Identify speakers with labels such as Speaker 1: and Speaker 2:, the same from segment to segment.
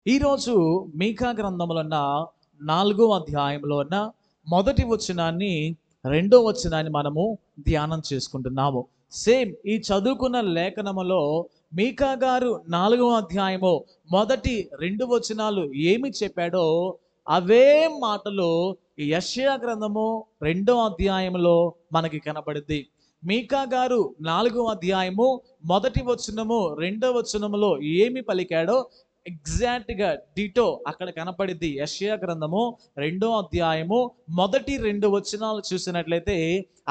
Speaker 1: ఈరోజు మీకా గ్రంథంలో ఉన్న 4వ అధ్యాయంలో ఉన్న మొదటి వచనాన్ని, రెండో వచనాన్ని మనము ధ్యానం చేసుకుంటున్నాము. సేమ్ ఈ చదువుకున్న లేఖనములో మీకా గారు 4వ అధ్యాయము మొదటి 2 వచనాలు ఏమి చెప్పాడో అవే మాటలు ఈ యెషయా గ్రంథము 2వ అధ్యాయంలో మనకి కనబడుద్ది. మీకా గారు 4వ అధ్యాయము మొదటి వచనము, రెండవ వచనములో ఏమి పలికాడో ఎగ్జాక్ట్గా డిటో అక్కడ కనపడిద్ది. యెషయా గ్రంథము 2వ అధ్యాయము మొదటి 2 వచనాలు చూసినట్లయితే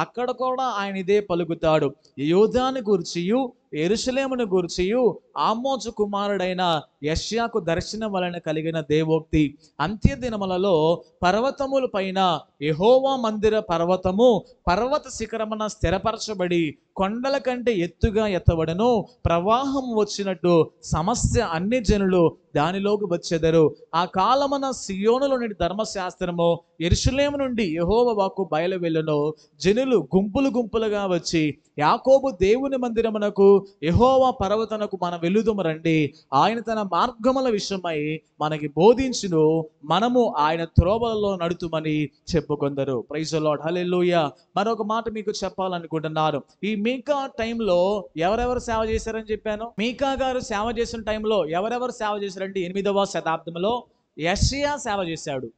Speaker 1: అక్కడ కూడా ఆయన ఇదే పలుకుతాడు. యోధాను గూర్చియు యెరూషలేమును గూర్చియు ఆమోజు కుమారుడైన యెషయాకు దర్శనం వలన కలిగిన దేవోక్తి. అంత్య దినములలో పర్వతముల పైన యెహోవా మందిర పర్వతము పర్వత శిఖరమున స్థిరపరచబడి కొండల కంటే ఎత్తుగా ఎత్తబడను. ప్రవాహం వచ్చినట్టు సమస్య అన్ని జనులు దానిలోకి వచ్చెదరు. ఆ కాలమున సియోనులో నుండి ధర్మశాస్త్రము, యెరూషలేము నుండి యెహోవా వాక్కు బయలు వెళ్ళును. జనులు గుంపులు గుంపులుగా వచ్చి యాకోబు దేవుని మందిరమునకు యెహోవా పర్వతనకు మనం వెలుదుము రండి. ఆయన తన మార్గముల విషయమై మనకి బోధించును, మనము ఆయన త్రోవలలో నడుతుమని చెప్పుకొందరు. ప్రైజ్ ది లార్డ్, హల్లెలూయా. మరొక మాట మీకు చెప్పాలనుకుంటున్నాను. ఈ మీకా టైంలో ఎవరెవరు సేవ చేశారని చెప్పాను? మీకా గారు సేవ చేసిన టైంలో ఎవరెవరు సేవ చేశారంటే 8వ శతాబ్దంలో యెషయా సేవ చేశాడు.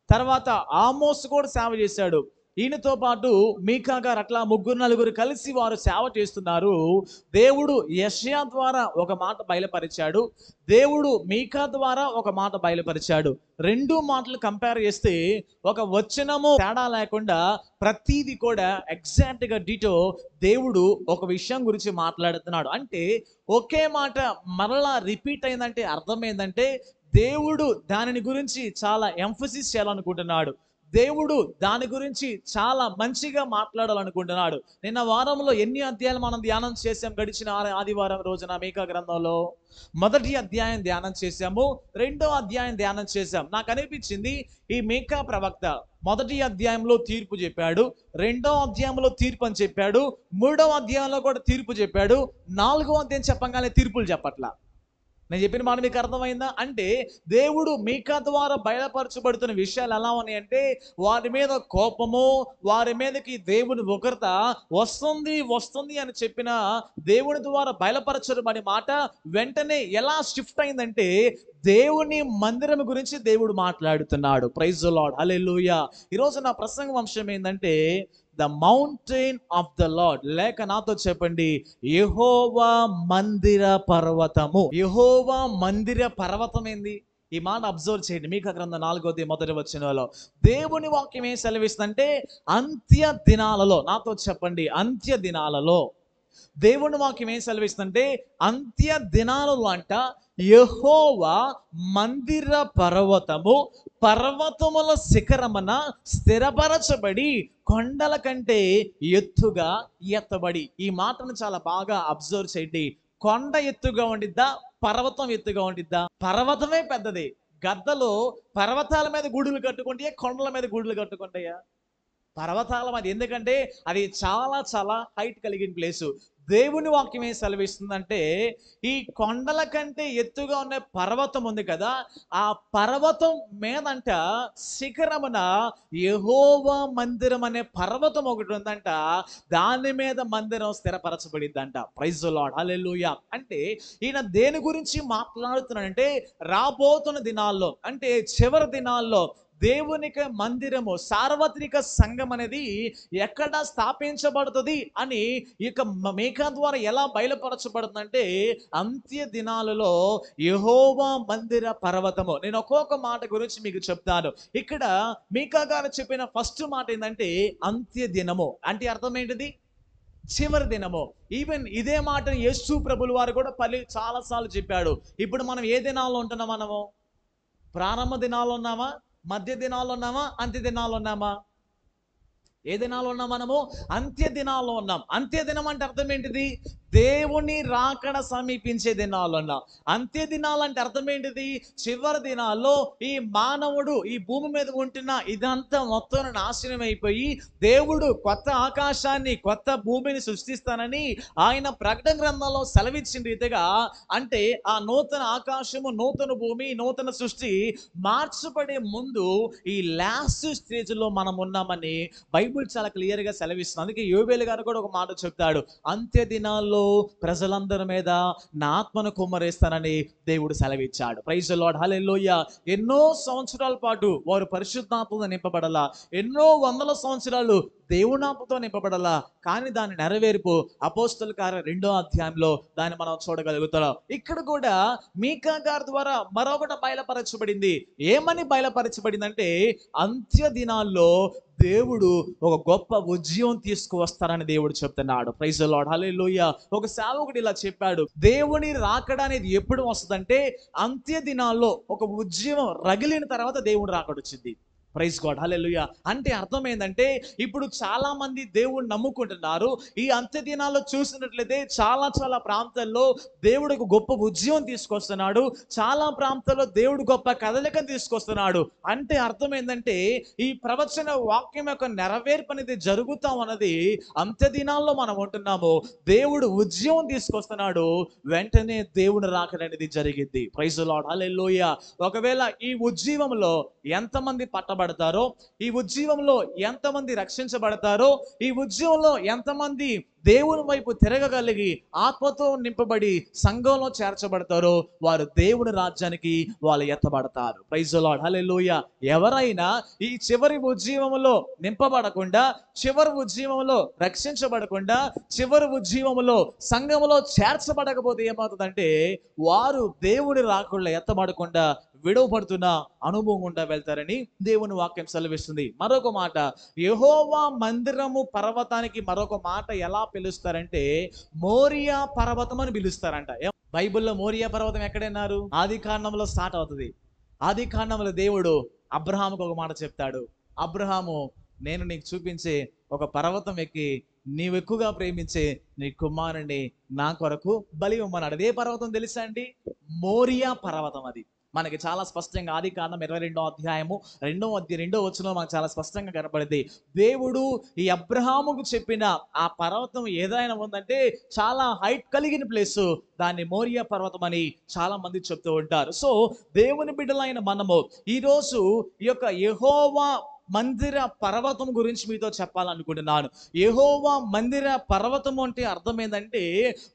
Speaker 1: తర్వాత ఆమోస్ కూడా సేవ చేశాడు. ఈయనతో పాటు మీకా గారు అట్లా ముగ్గురు నలుగురు కలిసి వారు సేవ చేస్తున్నారు. దేవుడు యెషయా ద్వారా ఒక మాట బయలుపరిచాడు, దేవుడు మీకా ద్వారా ఒక మాట బయలుపరిచాడు. రెండు మాటలు కంపేర్ చేస్తే ఒక వచనము తేడా లేకుండా ప్రతీది కూడా ఎగ్జాక్ట్గా డిటో దేవుడు ఒక విషయం గురించి మాట్లాడుతున్నాడు. అంటే ఒకే మాట మరలా రిపీట్ అయిందంటే అర్థం ఏంటంటే దేవుడు దానిని గురించి చాలా ఎంఫసిస్ చేయాలనుకుంటున్నాడు. దేవుడు దాని గురించి చాలా మంచిగా మాట్లాడాలనుకుంటున్నాడు. నిన్న వారంలో ఎన్ని అధ్యాయాలు మనం ధ్యానం చేసాం? గడిచిన ఆదివారం రోజున మీకా గ్రంథంలో మొదటి అధ్యాయం ధ్యానం చేశాము, రెండో అధ్యాయం ధ్యానం చేశాం. నాకు అనిపించింది ఈ మీకా ప్రవక్త మొదటి అధ్యాయంలో తీర్పు చెప్పాడు, రెండో అధ్యాయంలో తీర్పు అని చెప్పాడు, మూడవ అధ్యాయంలో కూడా తీర్పు చెప్పాడు, నాలుగో అధ్యాయం చెప్పగానే తీర్పులు చెప్పట్లా. నేను చెప్పిన మాట మీకు అర్థమైందా? అంటే దేవుడు మీకా ద్వారా బయలుపరచబడుతున్న విషయాలు ఎలా ఉన్నాయంటే వారి మీద కోపము, వారి మీదకి దేవుని ఉగ్రత వస్తుంది వస్తుంది అని చెప్పిన దేవుని ద్వారా బయలుపరచబడి మాట వెంటనే ఎలా షిఫ్ట్ అయిందంటే దేవుని మందిరం గురించి దేవుడు మాట్లాడుతున్నాడు. ప్రైజ్ ది లార్డ్, హల్లెలూయా. ఈరోజు నా ప్రసంగం అంశం ఏంటంటే the mountain of the lord, లేక నాతో చెప్పండి యెహోవా మందిర పర్వతము. యెహోవా మందిర పర్వతం ఏంది? ఈ మాట అబ్జర్వ్ చేయండి. మీకా గ్రంథం 4వ మొదటి వచనంలో దేవుని వాక్యం ఏం సెలవిస్తుందంటే అంత్య దినాలలో, నాతో చెప్పండి అంత్య దినాలలో దేవుని వాక్యం ఏం సెలవిస్తుందంటే అంత్య దినాలలో అంట యెహోవా మందిర పర్వతము పర్వతముల శిఖరమున స్థిరపరచబడి కొండల కంటే ఎత్తుగా ఎత్తబడి. ఈ మాటను చాలా బాగా అబ్జర్వ్ చేయండి. కొండ ఎత్తుగా ఉండిద్దా, పర్వతం ఎత్తుగా ఉండిద్దా? పర్వతమే పెద్దది. గద్దలు పర్వతాల మీద గూడులు కట్టుకుంటే కొండల మీద గూడులు కట్టుకుంటాయా? పర్వతాల మీద. ఎందుకంటే అది చాలా చాలా హైట్ కలిగిన ప్లేసు. దేవుని వాక్యం ఏం సెలవిస్తుందంటే ఈ కొండల కంటే ఎత్తుగా ఉన్న పర్వతం ఉంది కదా, ఆ పర్వతం మీదంట శిఖరమున యెహోవా మందిరం అనే పర్వతం ఒకటి ఉందంట. దాని మీద మందిరం స్థిరపరచబడిద్దంట. ప్రైజ్ ది లార్డ్, హల్లెలూయా. అంటే ఈయన దేని గురించి మాట్లాడుతున్నాడంటే రాబోతున్న దినాల్లో, అంటే చివరి దినాల్లో దేవునికి మందిరము, సార్వత్రిక సంఘం అనేది ఎక్కడ స్థాపించబడుతుంది అని ఇక మీకా ద్వారా ఎలా బయలుపరచబడుతుందంటే అంత్య దినాలలో యెహోవా మందిర పర్వతము. నేను ఒక్కొక్క మాట గురించి మీకు చెప్తాను. ఇక్కడ మీకా గారు చెప్పిన ఫస్ట్ మాట ఏంటంటే అంత్య దినము అంటే అర్థం ఏంటిది? చివరి దినము. ఈవెన్ ఇదే మాట యేసు ప్రభులు వారు కూడా చాలాసార్లు చెప్పాడు. ఇప్పుడు మనం ఏ దినాల్లో ఉంటున్నాం? మనము ప్రారంభ దినాల్లో ఉన్నామా, మధ్య దినాల్లో ఉన్నామా, అంత్య దినాల్లో ఉన్నామా? ఏ దినాల్లో ఉన్నాం? మనము అంత్య దినాల్లో ఉన్నాం. అంత్య దినం అంటే అర్థం ఏంటిది? దేవుని రాకడ సమీపించే దినాలన్న. అంత్య దినాలంటే అర్థం ఏంటిది? చివరి దినాల్లో ఈ మానవుడు ఈ భూమి మీద ఉంటున్న ఇదంతా మొత్తం నాశనం అయిపోయి దేవుడు కొత్త ఆకాశాన్ని కొత్త భూమిని సృష్టిస్తానని ఆయన ప్రకటన గ్రంథంలో సెలవిచ్చిన రీతిగా, అంటే ఆ నూతన ఆకాశము, నూతన భూమి, నూతన సృష్టి మార్చబడే ముందు ఈ లాస్ట్ స్టేజ్ లో మనం ఉన్నామని బైబిల్ చాలా క్లియర్ గా సెలవిస్తుంది. అందుకే యోబేలు గారు కూడా ఒక మాట చెప్తాడు, అంత్య దినాల్లో ప్రజలందరి మీద నా ఆత్మను కుమ్మరేస్తానని దేవుడు సెలవిచ్చాడు. ప్రైజ్ ది లార్డ్, హల్లెలూయా. ఎన్నో సంవత్సరాల పాటు వారు పరిశుద్ధాత్మతో నింపబడాల, ఎన్నో వందల సంవత్సరాలు దేవునాత్మతో నింపబడాల, కానీ దాని నెరవేర్పు అపోస్తలుల కార్యం 2వ అధ్యాయంలో దాన్ని మనం చూడగలుగుతాం. ఇక్కడ కూడా మీకా గారి ద్వారా మరొకటి బయలుపరచబడింది. ఏమని బయలుపరచబడిందంటే, అంత్య దినాల్లో దేవుడు ఒక గొప్ప ఉజ్జీవం తీసుకువస్తారని దేవుడు చెప్తున్నాడు. ప్రైజ్ ది లార్డ్, హల్లెలూయా. ఒక సేవకుడు ఇలా చెప్పాడు, దేవుని రాకడ అనేది ఎప్పుడు వస్తుందంటే అంత్య దినాల్లో ఒక ఉజ్జీవం రగిలిన తర్వాత దేవుడు రాకడ వచ్చింది. ప్రైజ్ గాడ్, హల్లెలూయా. అంటే అర్థం ఏంటంటే, ఇప్పుడు చాలా మంది దేవుడిని నమ్ముకుంటున్నారు. ఈ అంత్య దినాల్లో చూసినట్లయితే చాలా చాలా ప్రాంతాల్లో దేవుడు ఒక గొప్ప ఉజ్జీవం తీసుకొస్తున్నాడు, చాలా ప్రాంతాల్లో దేవుడు గొప్ప కదలికను తీసుకొస్తున్నాడు. అంటే అర్థం ఏంటంటే, ఈ ప్రవచన వాక్యం యొక్క నెరవేర్పు అనేది జరుగుతాం అన్నది అంత్య దినాల్లో మనం ఉంటున్నాము. దేవుడు ఉజ్జీవం తీసుకొస్తున్నాడు, వెంటనే దేవుడు రాకడ అనేది జరిగింది. ప్రైజ్ ది లార్డ్, హల్లెలూయా. ఒకవేళ ఈ ఉజ్జీవంలో ఎంతమంది పట్టబడతారో, ఈ ఉజ్జీవంలో ఎంతమంది రక్షించబడతారో, ఈ ఉజ్జీవంలో ఎంతమంది దేవుని వైపు తిరగగలిగి ఆత్మతో నింపబడి సంఘంలో చేర్చబడతారో వారు దేవుని రాజ్యానికి వాళ్ళు ఎత్తబడతారు. ప్రైజ్ ది లార్డ్, హల్లెలూయా. ఎవరైనా ఈ చివరి ఉజ్జీవంలో నింపబడకుండా, చివరి ఉజ్జీవంలో రక్షించబడకుండా, చివరి ఉజ్జీవంలో సంఘంలో చేర్చబడకపోతే ఏమవుతుందంటే వారు దేవుని రాకుండా ఎత్తబడకుండా విడవబడుతున్న అనుభవం గుండా వెళ్తారని దేవుని వాక్యం సెలవిస్తుంది. మరొక మాట, యెహోవా మందిరము పర్వతానికి మరొక మాట ఎలా పిలుస్తారంటే మోరియా పర్వతం అని పిలుస్తారంట. బైబిల్లో మోరియా పర్వతం ఎక్కడన్నారు? ఆది కాండంలో స్టార్ట్ అవుతుంది. ఆది కాండంలో దేవుడు అబ్రహాముకు ఒక మాట చెప్తాడు, అబ్రహాము, నేను నీకు చూపించే ఒక పర్వతం ఎక్కి నీవు ఎక్కువగా ప్రేమించే నీ కుమారుని నా కొరకు బలి ఇవ్వమన్నాడు. అదే పర్వతం తెలుసా అండి? మోరియా పర్వతం. అది మనకి చాలా స్పష్టంగా ఆది కాండం 22వ అధ్యాయము 2వ వచనంలో మనకు చాలా స్పష్టంగా కనపడింది. దేవుడు ఈ అబ్రహాముకు చెప్పిన ఆ పర్వతం ఏదైనా ఉందంటే చాలా హైట్ కలిగిన ప్లేసు, దాన్ని మోరియా పర్వతం అని చాలా మంది చెప్తూ ఉంటారు. సో దేవుని బిడ్డలైన మనము ఈరోజు ఈ యొక్క యెహోవా మందిర పర్వతం గురించి మీతో చెప్పాలనుకుంటున్నాను. యెహోవా మందిర పర్వతం అంటే అర్థం ఏంటంటే,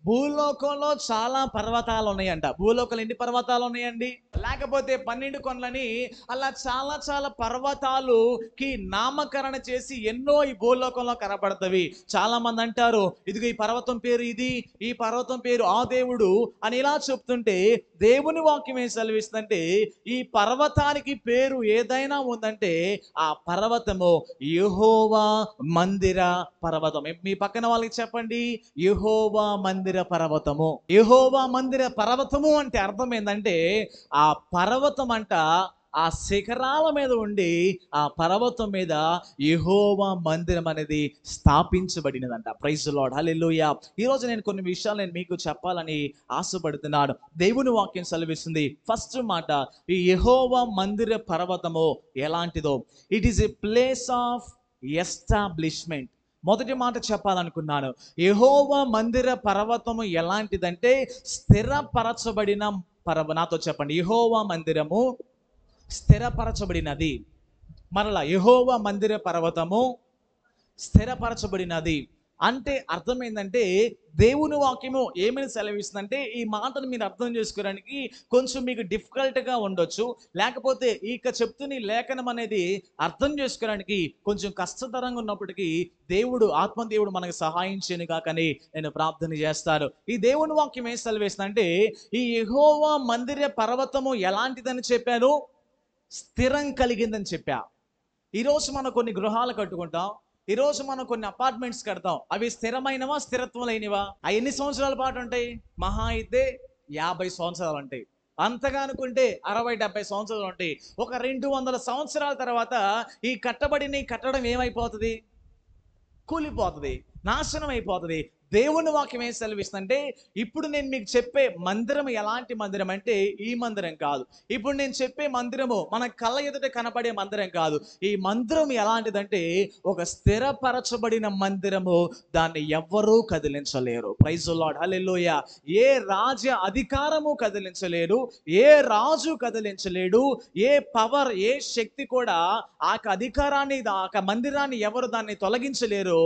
Speaker 1: భూలోకంలో చాలా పర్వతాలు ఉన్నాయంట. భూలోకంలో ఎన్ని పర్వతాలు ఉన్నాయండి? లేకపోతే 12 కొండలని అలా చాలా చాలా పర్వతాలుకి నామకరణ చేసి ఎన్నో ఈ భూలోకంలో కనబడతవి. చాలా మంది అంటారు, ఇదిగో ఈ పర్వతం పేరు ఇది, ఈ పర్వతం పేరు ఆ దేవుడు అని ఇలా చెప్తుంటే దేవుని వాక్యం ఏం సెలవిస్తుందంటే, ఈ పర్వతానికి పేరు ఏదైనా ఉందంటే ఆ పర్వతము యెహోవా మందిర పర్వతం. మీ పక్కన వాళ్ళకి చెప్పండి, యెహోవా మందిర పర్వతము. యెహోవా మందిర పర్వతము అంటే అర్థం ఏంటంటే ఆ పర్వతం అంట ఆ శిఖరాల మీద ఉండి ఆ పర్వతం మీద యెహోవా మందిరం అనేది స్థాపించబడినదంట. ప్రైజ్ ది లార్డ్, హల్లెలూయా. ఈరోజు నేను కొన్ని విషయాలు మీకు చెప్పాలని ఆశపడుతున్నాను. దేవుని వాక్యం సెలవిస్తుంది. ఫస్ట్ మాట, ఈ యెహోవా మందిర పర్వతము ఎలాంటిదో, it is a place of establishment. మొదటి మాట చెప్పాలనుకున్నాను, యెహోవా మందిర పర్వతము ఎలాంటిదంటే స్థిరపరచబడిన నాతో చెప్పండి, యెహోవా మందిరము స్థిరపరచబడినది. మరలా యెహోవా మందిర పర్వతము స్థిరపరచబడినది అంటే అర్థం ఏంటంటే, దేవుని వాక్యము ఏమని సెలవిస్తుందంటే, ఈ మాటను మీరు అర్థం చేసుకోవడానికి కొంచెం మీకు డిఫికల్ట్గా ఉండొచ్చు, లేకపోతే ఇక చెప్తున్న ఈ లేఖనం అనేది అర్థం చేసుకోవడానికి కొంచెం కష్టతరంగా ఉన్నప్పటికీ దేవుడు ఆత్మదేవుడు మనకు సహాయం చేయను కాకని నేను ప్రార్థన చేస్తాను. ఈ దేవుని వాక్యం ఏం సెలవిస్తుందంటే, ఈ యెహోవా మందిర పర్వతము ఎలాంటిదని చెప్పాను? స్థిరం కలిగిందని చెప్పా. ఈరోజు మనం కొన్ని గృహాలు కట్టుకుంటాం, ఈరోజు మనం కొన్ని అపార్ట్మెంట్స్ కడతాం. అవి స్థిరమైనవా, స్థిరత్వం లేనివా? అవి ఎన్ని సంవత్సరాల పాటు ఉంటాయి? మహా అయితే 50 సంవత్సరాలు ఉంటాయి. అంతగా అనుకుంటే 60-70 సంవత్సరాలు ఉంటాయి. ఒక 200 సంవత్సరాల తర్వాత ఈ కట్టబడిన ఈ కట్టడం ఏమైపోతుంది? కూలిపోతుంది, నాశనం అయిపోతుంది. దేవుని వాక్యం ఏం సెలవిస్తుందంటే, ఇప్పుడు నేను మీకు చెప్పే మందిరం ఎలాంటి మందిరం అంటే ఈ మందిరం కాదు. ఇప్పుడు నేను చెప్పే మందిరము మన కళ్ళ ఎదుట కనబడే మందిరం కాదు. ఈ మందిరం ఎలాంటిదంటే ఒక స్థిరపరచబడిన మందిరము. దాన్ని ఎవ్వరూ కదిలించలేరు. ప్రైజ్ ది లార్డ్, హల్లెలూయా. ఏ రాజ అధికారము కదిలించలేరు, ఏ రాజు కదిలించలేడు, ఏ పవర్, ఏ శక్తి కూడా ఆ అధికారాన్ని, ఆ మందిరాన్ని ఎవరు దాన్ని తొలగించలేరు.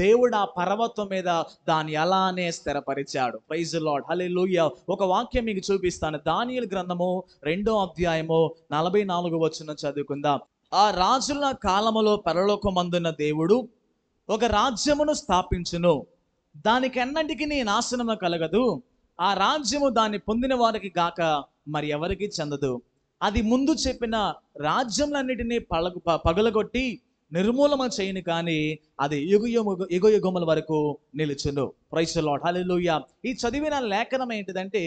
Speaker 1: దేవుడు ఆ పర్వతం మీద దాన్ని అలానే స్థిరపరిచాడు. ప్రైజ్ ది లార్డ్, హల్లెలూయా. ఒక వాక్యం మీకు చూపిస్తాను. దానియేలు గ్రంథము 2వ అధ్యాయము 44వ వచనం చదువుకుందాం. ఆ రాజుల కాలములో పరలోకమందున్న దేవుడు ఒక రాజ్యమును స్థాపించును, దానికెన్నటికి నాశనము కలగదు. ఆ రాజ్యము దాన్ని పొందిన వారికి గాక మరి ఎవరికి చెందదు. అది ముందు చెప్పిన రాజ్యములన్నిటినీ పగలగొట్టి నిర్మూలన చేయను కానీ అది యుగ యుగముల వరకు నిలుచును. ప్రైజ్ ది లార్డ్, హల్లెలూయా. ఈ చదివిన లేఖనం ఏంటిదంటే,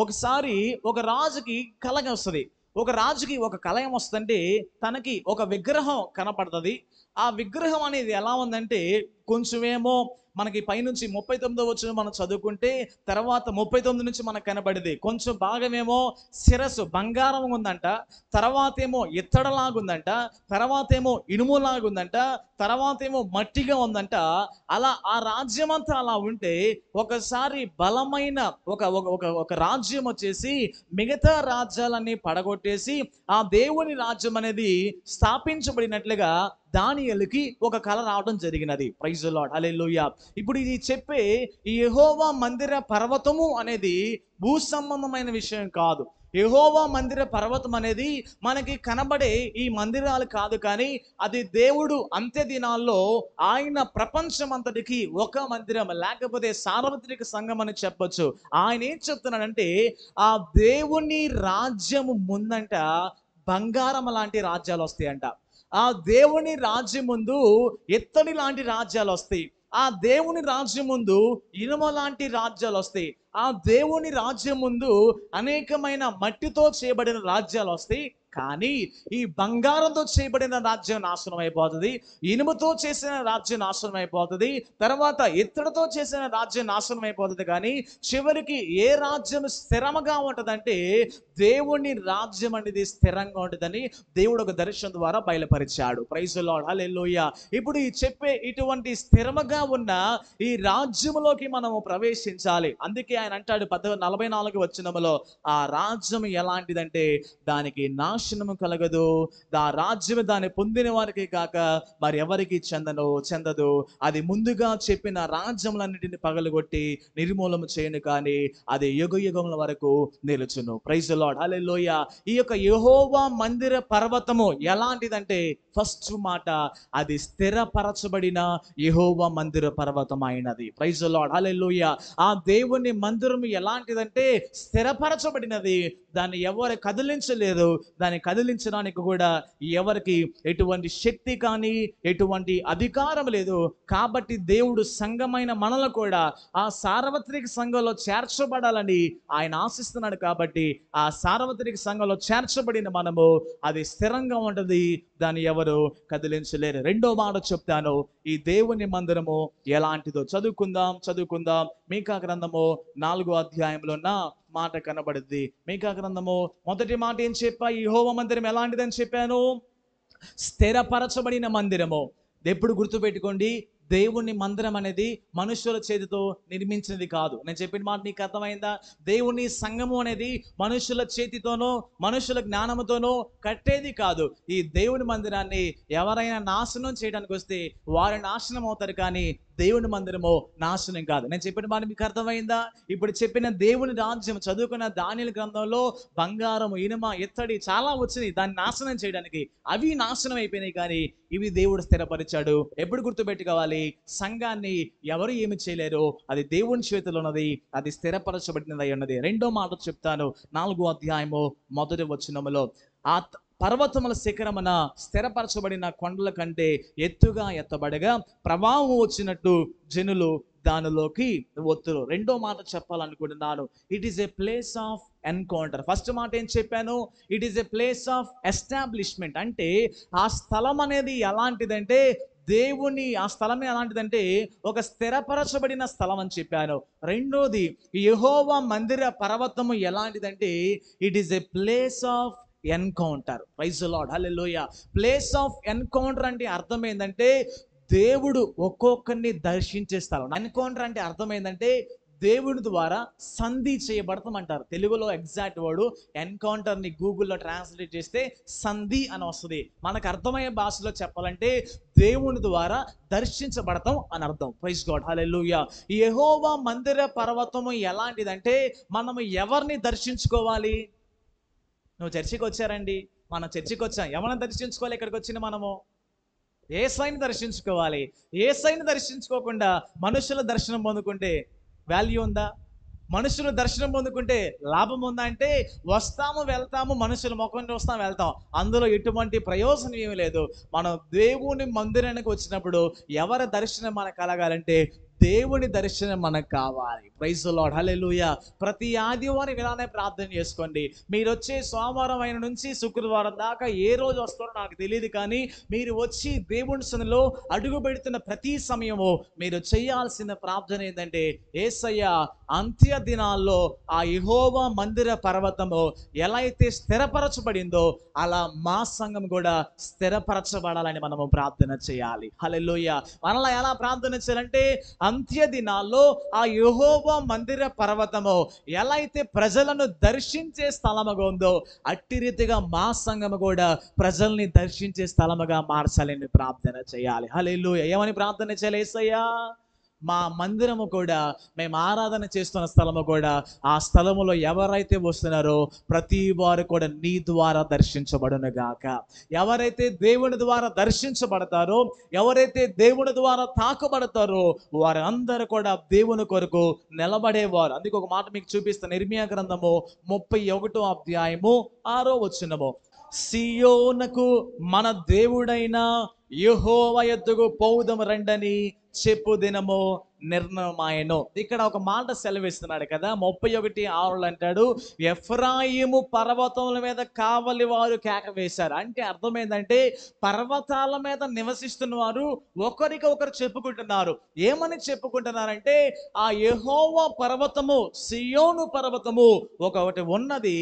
Speaker 1: ఒకసారి ఒక రాజుకి కల వస్తుంది. ఒక రాజుకి ఒక కల ఏమొస్తుందంటే, తనకి ఒక విగ్రహం కనపడుతుంది. ఆ విగ్రహం అనేది ఎలా ఉందంటే, కొంచెమేమో మనకి పైనుంచి 39వ వచనం మనం చదువుకుంటే, తర్వాత 39 నుంచి మనకు కనబడింది. కొంచెం భాగమేమో శిరస్సు బంగారం ఉందంట, తర్వాత ఏమో ఇత్తడలాగుందంట, తర్వాత ఏమో ఇనుములాగుందంట, తర్వాత ఏమో మట్టిగా ఉందంట. అలా ఆ రాజ్యం అంతా అలా ఉంటే, ఒకసారి బలమైన ఒక రాజ్యం వచ్చేసి మిగతా రాజ్యాలన్నీ పడగొట్టేసి ఆ దేవుని రాజ్యం అనేది స్థాపించబడినట్లుగా దానియేలుకి ఒక కల రావడం జరిగినది. ప్రైజ్ ది లార్డ్, హల్లెలూయా. ఇప్పుడు ఇది చెప్పే ఈ యెహోవా మందిర పర్వతము అనేది భూ సంబంధమైన విషయం కాదు. యెహోవా మందిర పర్వతం అనేది మనకి కనబడే ఈ మందిరాలు కాదు, కానీ అది దేవుడు అంత్య దినాల్లో ఆయన ప్రపంచం అంతటికి ఒక మందిరం, లేకపోతే సార్వత్రిక సంఘం అని చెప్పొచ్చు. ఆయన ఏం చెప్తున్నాడంటే, ఆ దేవుని రాజ్యము ముందంట బంగారం లాంటి రాజ్యాలు వస్తాయంట. ఆ దేవుని రాజ్యం ముందు ఎత్తడి లాంటి రాజ్యాలు వస్తాయి. ఆ దేవుని రాజ్యం ముందు ఇనుమ లాంటి రాజ్యాలు వస్తాయి. ఆ దేవుని రాజ్యం ముందు అనేకమైన మట్టితో చేయబడిన రాజ్యాలు వస్తాయి. కానీ ఈ బంగారంతో చేయబడిన రాజ్యం నాశనం అయిపోతుంది, ఇనుముతో చేసిన రాజ్యం నాశనం అయిపోతుంది, తర్వాత ఇత్తడితో చేసిన రాజ్యం నాశనం అయిపోతుంది. కానీ చివరికి ఏ రాజ్యం స్థిరంగా ఉంటుందంటే దేవుని రాజ్యం అనేది స్థిరంగా ఉంటుందని దేవుడు ఒక దర్శనం ద్వారా బయలుపరిచాడు. ప్రైజ్ ది లార్డ్, హల్లెలూయా. ఇప్పుడు ఈ చెప్పే ఇటువంటి స్థిరముగా ఉన్న ఈ రాజ్యములోకి మనము ప్రవేశించాలి. అందుకే ఆయన అంటాడు 44వ వచనములో, ఆ రాజ్యం ఎలాంటిదంటే దానికి నాశనము కలగదు, ఆ రాజ్యం దాన్ని పొందిన వారికి కాక మరి ఎవరికి చెందదు. అది ముందుగా చెప్పిన రాజ్యములన్నిటిని పగలగొట్టి నిర్మూలన చేయను కానీ అది యుగ యుగముల వరకు నిలుచును. ప్రైజ్ ది లార్డ్, హల్లెలూయా. ఈ యొక్క యెహోవా మందిర పర్వతము ఎలాంటిదంటే, ఫస్ట్ మాట, అది స్థిరపరచబడిన యెహోవా మందిర పర్వతం అయినది. ప్రైజ్ ది లార్డ్, హల్లెలూయా. ఆ దేవుని మందిరం ఎలాంటిదంటే స్థిరపరచబడినది. దాన్ని ఎవరు కదిలించలేరు. దాన్ని కదిలించడానికి కూడా ఎవరికి ఎటువంటి శక్తి కానీ ఎటువంటి అధికారం లేదు. కాబట్టి దేవుడు సంఘమైన మనలో కూడా ఆ సార్వత్రిక సంఘంలో చేర్చబడాలని ఆయన ఆశిస్తున్నాడు. కాబట్టి ఆ సార్వత్రిక సంఘంలో చేర్చబడిన మనము అది స్థిరంగా ఉంటుంది, దాన్ని ఎవరు కదిలించలేరు. రెండో మాట చెప్తాను, ఈ దేవుని మందిరము ఎలాంటిదో చదువుకుందాం. మీకా గ్రంథము 4వ అధ్యాయంలో ఉన్న మాట కనబడుద్ది. మీకా గ్రంథము మొదటి మాట ఏం చెప్పా, యెహోవా మందిరం ఎలాంటిదని చెప్పాను, స్థిరపరచబడిన మందిరము. ఎప్పుడు గుర్తుపెట్టుకోండి, దేవుని మందిరం అనేది మనుషుల చేతితో నిర్మించినది కాదు. నేను చెప్పిన మాట నీకు అర్థమైందా? దేవుని సంఘము అనేది మనుషుల చేతితోనో మనుషుల జ్ఞానముతోనో కట్టేది కాదు. ఈ దేవుని మందిరాన్ని ఎవరైనా నాశనం చేయడానికి వస్తే వారు నాశనం అవుతారు, కానీ దేవుని మందిరము నాశనం కాదు. నేను చెప్పిన మాట మీకు అర్థమైందా? ఇప్పుడు చెప్పిన దేవుని రాజ్యం చదువుకున్న దానియేలు గ్రంథంలో బంగారం, ఇనుమ, ఇత్తడి చాలా వచ్చినాయి దాన్ని నాశనం చేయడానికి. అవి నాశనం అయిపోయినాయి, కానీ ఇవి దేవుడు స్థిరపరిచాడు. ఎప్పుడు గుర్తుపెట్టుకోవాలి, సంఘాన్ని ఎవరు ఏమి చేయలేరు, అది దేవుని చేతిలో ఉన్నది, అది స్థిరపరచబడినది ఉన్నది. రెండో మాట చెప్తాను, 4వ అధ్యాయము 1వ వచనములో, ఆ పర్వతముల శిఖరమున స్థిరపరచబడిన కొండల కంటే ఎత్తుగా ఎత్తబడగా ప్రవాహం వచ్చినట్టు జనులు దానిలోకి ఒత్తురు. రెండో మాట చెప్పాలనుకుంటున్నాను, it is a place of encounter. First మాట ఏం చెప్పాను, it is a place of establishment. అంటే ఆ స్థలం అనేది ఎలాంటిదంటే దేవుని ఆ స్థలం ఎలాంటిదంటే ఒక స్థిరపరచబడిన స్థలం అని చెప్పాను. రెండోది యెహోవా మందిర పర్వతము ఎలాంటిదంటే it is a place of encounter. Praise the lord, hallelujah. Place of encounter అంటే అర్థం ఏంటంటే దేవుడు ఒక్కొక్కరిని దర్శించే స్థలం. ఎన్కౌంటర్ అంటే అర్థం ఏంటంటే దేవుడి ద్వారా సంధి చేయబడతాం అంటారు. తెలుగులో ఎగ్జాక్ట్ వర్డ్ ఎన్కౌంటర్ని గూగుల్లో ట్రాన్స్లేట్ చేస్తే సంధి అని వస్తుంది. మనకు అర్థమయ్యే భాషలో చెప్పాలంటే దేవుని ద్వారా దర్శించబడతాం అని అర్థం. ప్రైజ్ గాడ్, హల్లెలూయా. యెహోవా మందిర పర్వతము ఎలాంటిదంటే మనము ఎవరిని దర్శించుకోవాలి? నువ్వు చర్చికి వచ్చారండి, మనం చర్చికి వచ్చాం, ఎవరిని దర్శించుకోవాలి? ఇక్కడికి వచ్చిన మనము యేసయ్యని దర్శించుకోవాలి. యేసయ్యని దర్శించుకోకుండా మనుషుల దర్శనం పొందుకుంటే వాల్యూ ఉందా? మనుషులు దర్శనం పొందుకుంటే లాభం ఉందా అంటే వస్తాము వెళ్తాము, మనుషుల ముఖం చూస్తాం వెళ్తాం, అందులో ఎటువంటి ప్రయోజనం ఏమీ లేదు. మనం దేవుని మందిరానికి వచ్చినప్పుడు ఎవరి దర్శనం మనకు కలగాలంటే దేవుని దర్శనం మనకు కావాలి. ప్రైజ్ ది లార్డ్, హల్లెలూయా. ప్రతి ఆదివారం ఇలానే ప్రార్థన చేసుకోండి. మీరు వచ్చే సోమవారం అయిన నుంచి శుక్రవారం దాకా ఏ రోజు వస్తారో నాకు తెలియదు, కానీ మీరు వచ్చి దేవుని సన్నిధిలో అడుగు పెడుతున్న ప్రతి సమయము మీరు చేయాల్సిన ప్రార్థన ఏంటంటే యేసయ్య అంత్య దినాల్లో ఆ యెహోవా మందిర పర్వతము ఎలా అయితే స్థిరపరచబడిందో అలా మా సంఘం కూడా స్థిరపరచబడాలని మనము ప్రార్థన చేయాలి. హల్లెలూయా. మనలా ఎలా ప్రార్థన చేయాలంటే అంత్య దినాల్లో ఆ యెహోవా మందిర పర్వతము ఎలా అయితే ప్రజలను దర్శించే స్థలముగా ఉందో అట్టి రీతిగా మా సంఘము కూడా ప్రజల్ని దర్శించే స్థలముగా మార్చాలని ప్రార్థన చేయాలి. హల్లెలూయా. ఏమని ప్రార్థన చేయాలి? యేసయ్యా మా మందిరము కూడా, మేము ఆరాధన చేస్తున్న స్థలము కూడా, ఆ స్థలములో ఎవరైతే వస్తున్నారో ప్రతి వారు కూడా నీ ద్వారా దర్శించబడును గాక. ఎవరైతే దేవుని ద్వారా దర్శించబడతారో, ఎవరైతే దేవుని ద్వారా తాకబడతారో వారందరూ కూడా దేవుని కొరకు నిలబడేవారు. అందుకే ఒక మాట మీకు చూపిస్తాను. ఇర్మియా గ్రంథము 31వ అధ్యాయము 6వ వచనము. సియోనుకు మన దేవుడైన యెహోవా యొద్దకు పోవుదము రండని చెప్పు దినము నిర్ణయమాయెను. ఇక్కడ ఒక మాట సెలవిస్తున్నాడు కదా, 31:6 అంటాడు, ఎఫ్రాయిము పర్వతముల మీద కావలి వారు కేక వేశారు. అంటే అర్థం ఏంటంటే పర్వతాల మీద నివసిస్తున్న వారు ఒకరికి ఒకరు చెప్పుకుంటున్నారు. ఏమని చెప్పుకుంటున్నారంటే ఆ యెహోవా పర్వతము, సియోను పర్వతము ఒకటి ఉన్నది,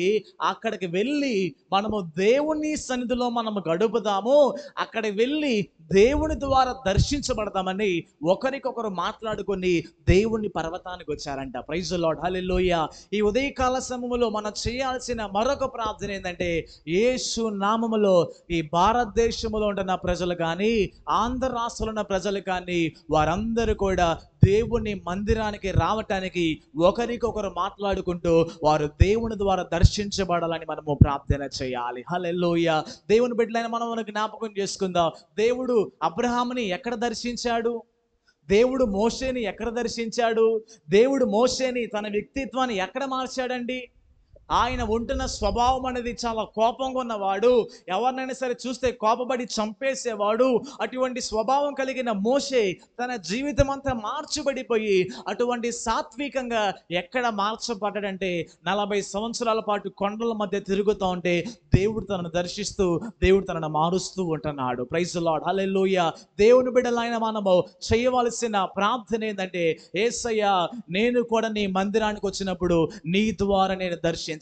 Speaker 1: అక్కడికి వెళ్ళి మనము దేవుని సన్నిధిలో మనము గడుపుదాము, అక్కడికి వెళ్ళి దేవుని ద్వారా దర్శించబడతామని ఒకరికొకరు మాట్లాడుకొని దేవుని పర్వతానికి వచ్చారంట. ప్రైజ్ ది లార్డ్, హల్లెలూయా. ఈ ఉదయకాల సమయంలో మనం చేయాల్సిన మరొక ప్రార్థన ఏంటంటే యేసు నామములో ఈ భారతదేశంలో ఉంటున్న ప్రజలు కానీ, ఆంధ్ర రాష్ట్రంలో ఉన్న ప్రజలు కానీ వారందరూ కూడా దేవుని మందిరానికి రావటానికి ఒకరికొకరు మాట్లాడుకుంటూ వారు దేవుని ద్వారా దర్శించబడాలని మనము ప్రార్థన చేయాలి. హల్లెలూయా. దేవుని బిడ్డలైన మనం జ్ఞాపకం చేసుకుందాం. దేవుడు అబ్రహాముని ఎక్కడ దర్శించాడు? దేవుడు మోషేని ఎక్కడ దర్శించాడు? దేవుడు మోషేని తన వ్యక్తిత్వాన్ని ఎక్కడ మార్చాడండి? ఆయన ఉంటున్న స్వభావం అనేది చాలా కోపంగా ఉన్నవాడు, ఎవరినైనా సరే చూస్తే కోపపడి చంపేసేవాడు. అటువంటి స్వభావం కలిగిన మోషే తన జీవితం అంతా మార్చబడిపోయి అటువంటి సాత్వికంగా ఎక్కడ మార్చబడ్డాడంటే 40 సంవత్సరాల పాటు కొండల మధ్య తిరుగుతూ ఉంటే దేవుడు తనను దర్శిస్తూ దేవుడు తనను మారుస్తూ ఉంటున్నాడు. ప్రైజ్ ది లార్డ్, హల్లెలూయా. దేవుని బిడ్డలైన మనము చేయవలసిన ప్రార్థన ఏంటంటే యేసయ్యా నేను కూడా నీ మందిరానికి వచ్చినప్పుడు నీ ద్వారా నేను దర్శించబడాలి.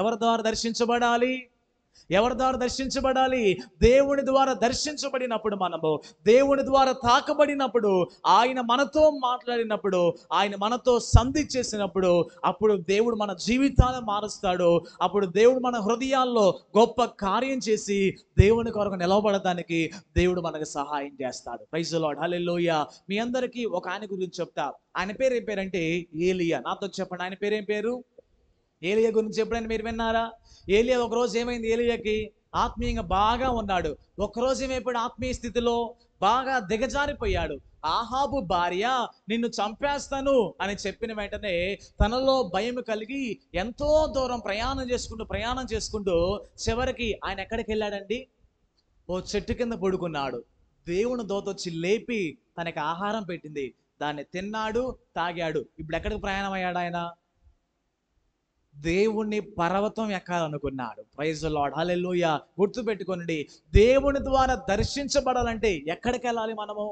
Speaker 1: ఎవరి ద్వారా దర్శించబడాలి? ఎవరి ద్వారా దర్శించబడాలి? దేవుని ద్వారా దర్శించబడినప్పుడు, మనము దేవుని ద్వారా తాకబడినప్పుడు, ఆయన మనతో మాట్లాడినప్పుడు, ఆయన మనతో సంధి చేసినప్పుడు అప్పుడు దేవుడు మన జీవితాలను మారుస్తాడు. అప్పుడు దేవుడు మన హృదయాల్లో గొప్ప కార్యం చేసి దేవుని కొరకు నిలవబడటానికి దేవుడు మనకు సహాయం చేస్తాడు. ప్రైజ్ ది లార్డ్, హల్లెలూయా. మీ అందరికీ ఒక ఆయన గురించి చెప్తా. ఆయన పేరు ఏం పేరంటే ఏలియా. నాతో చెప్పండి, ఆయన పేరు ఏం పేరు? ఏలియా గురించి ఎప్పుడైనా మీరు విన్నారా? ఏలియా ఒకరోజు ఏమైంది? ఏలియాకి ఆత్మీయంగా బాగా ఉన్నాడు. ఒకరోజు ఏమైపోయాడు? ఆత్మీయ స్థితిలో బాగా దిగజారిపోయాడు. ఆహాబు భార్య నిన్ను చంపేస్తాను అని చెప్పిన వెంటనే తనలో భయం కలిగి ఎంతో దూరం ప్రయాణం చేసుకుంటూ చివరికి ఆయన ఎక్కడికి వెళ్ళాడండి? ఓ చెట్టు కింద పడుకున్నాడు. దేవుని దూత వచ్చి లేపి తనకి ఆహారం పెట్టింది. దాన్ని తిన్నాడు, తాగాడు. ఇప్పుడు ఎక్కడికి ప్రయాణం అయ్యాడు ఆయన? దేవుని పర్వతం ఎక్కాలనుకున్నాడు. ప్రైజ్ ది లార్డ్, హల్లెలూయా. గుర్తుపెట్టుకోండి, దేవుని ద్వారా దర్శించబడాలంటే ఎక్కడికి వెళ్ళాలి మనము?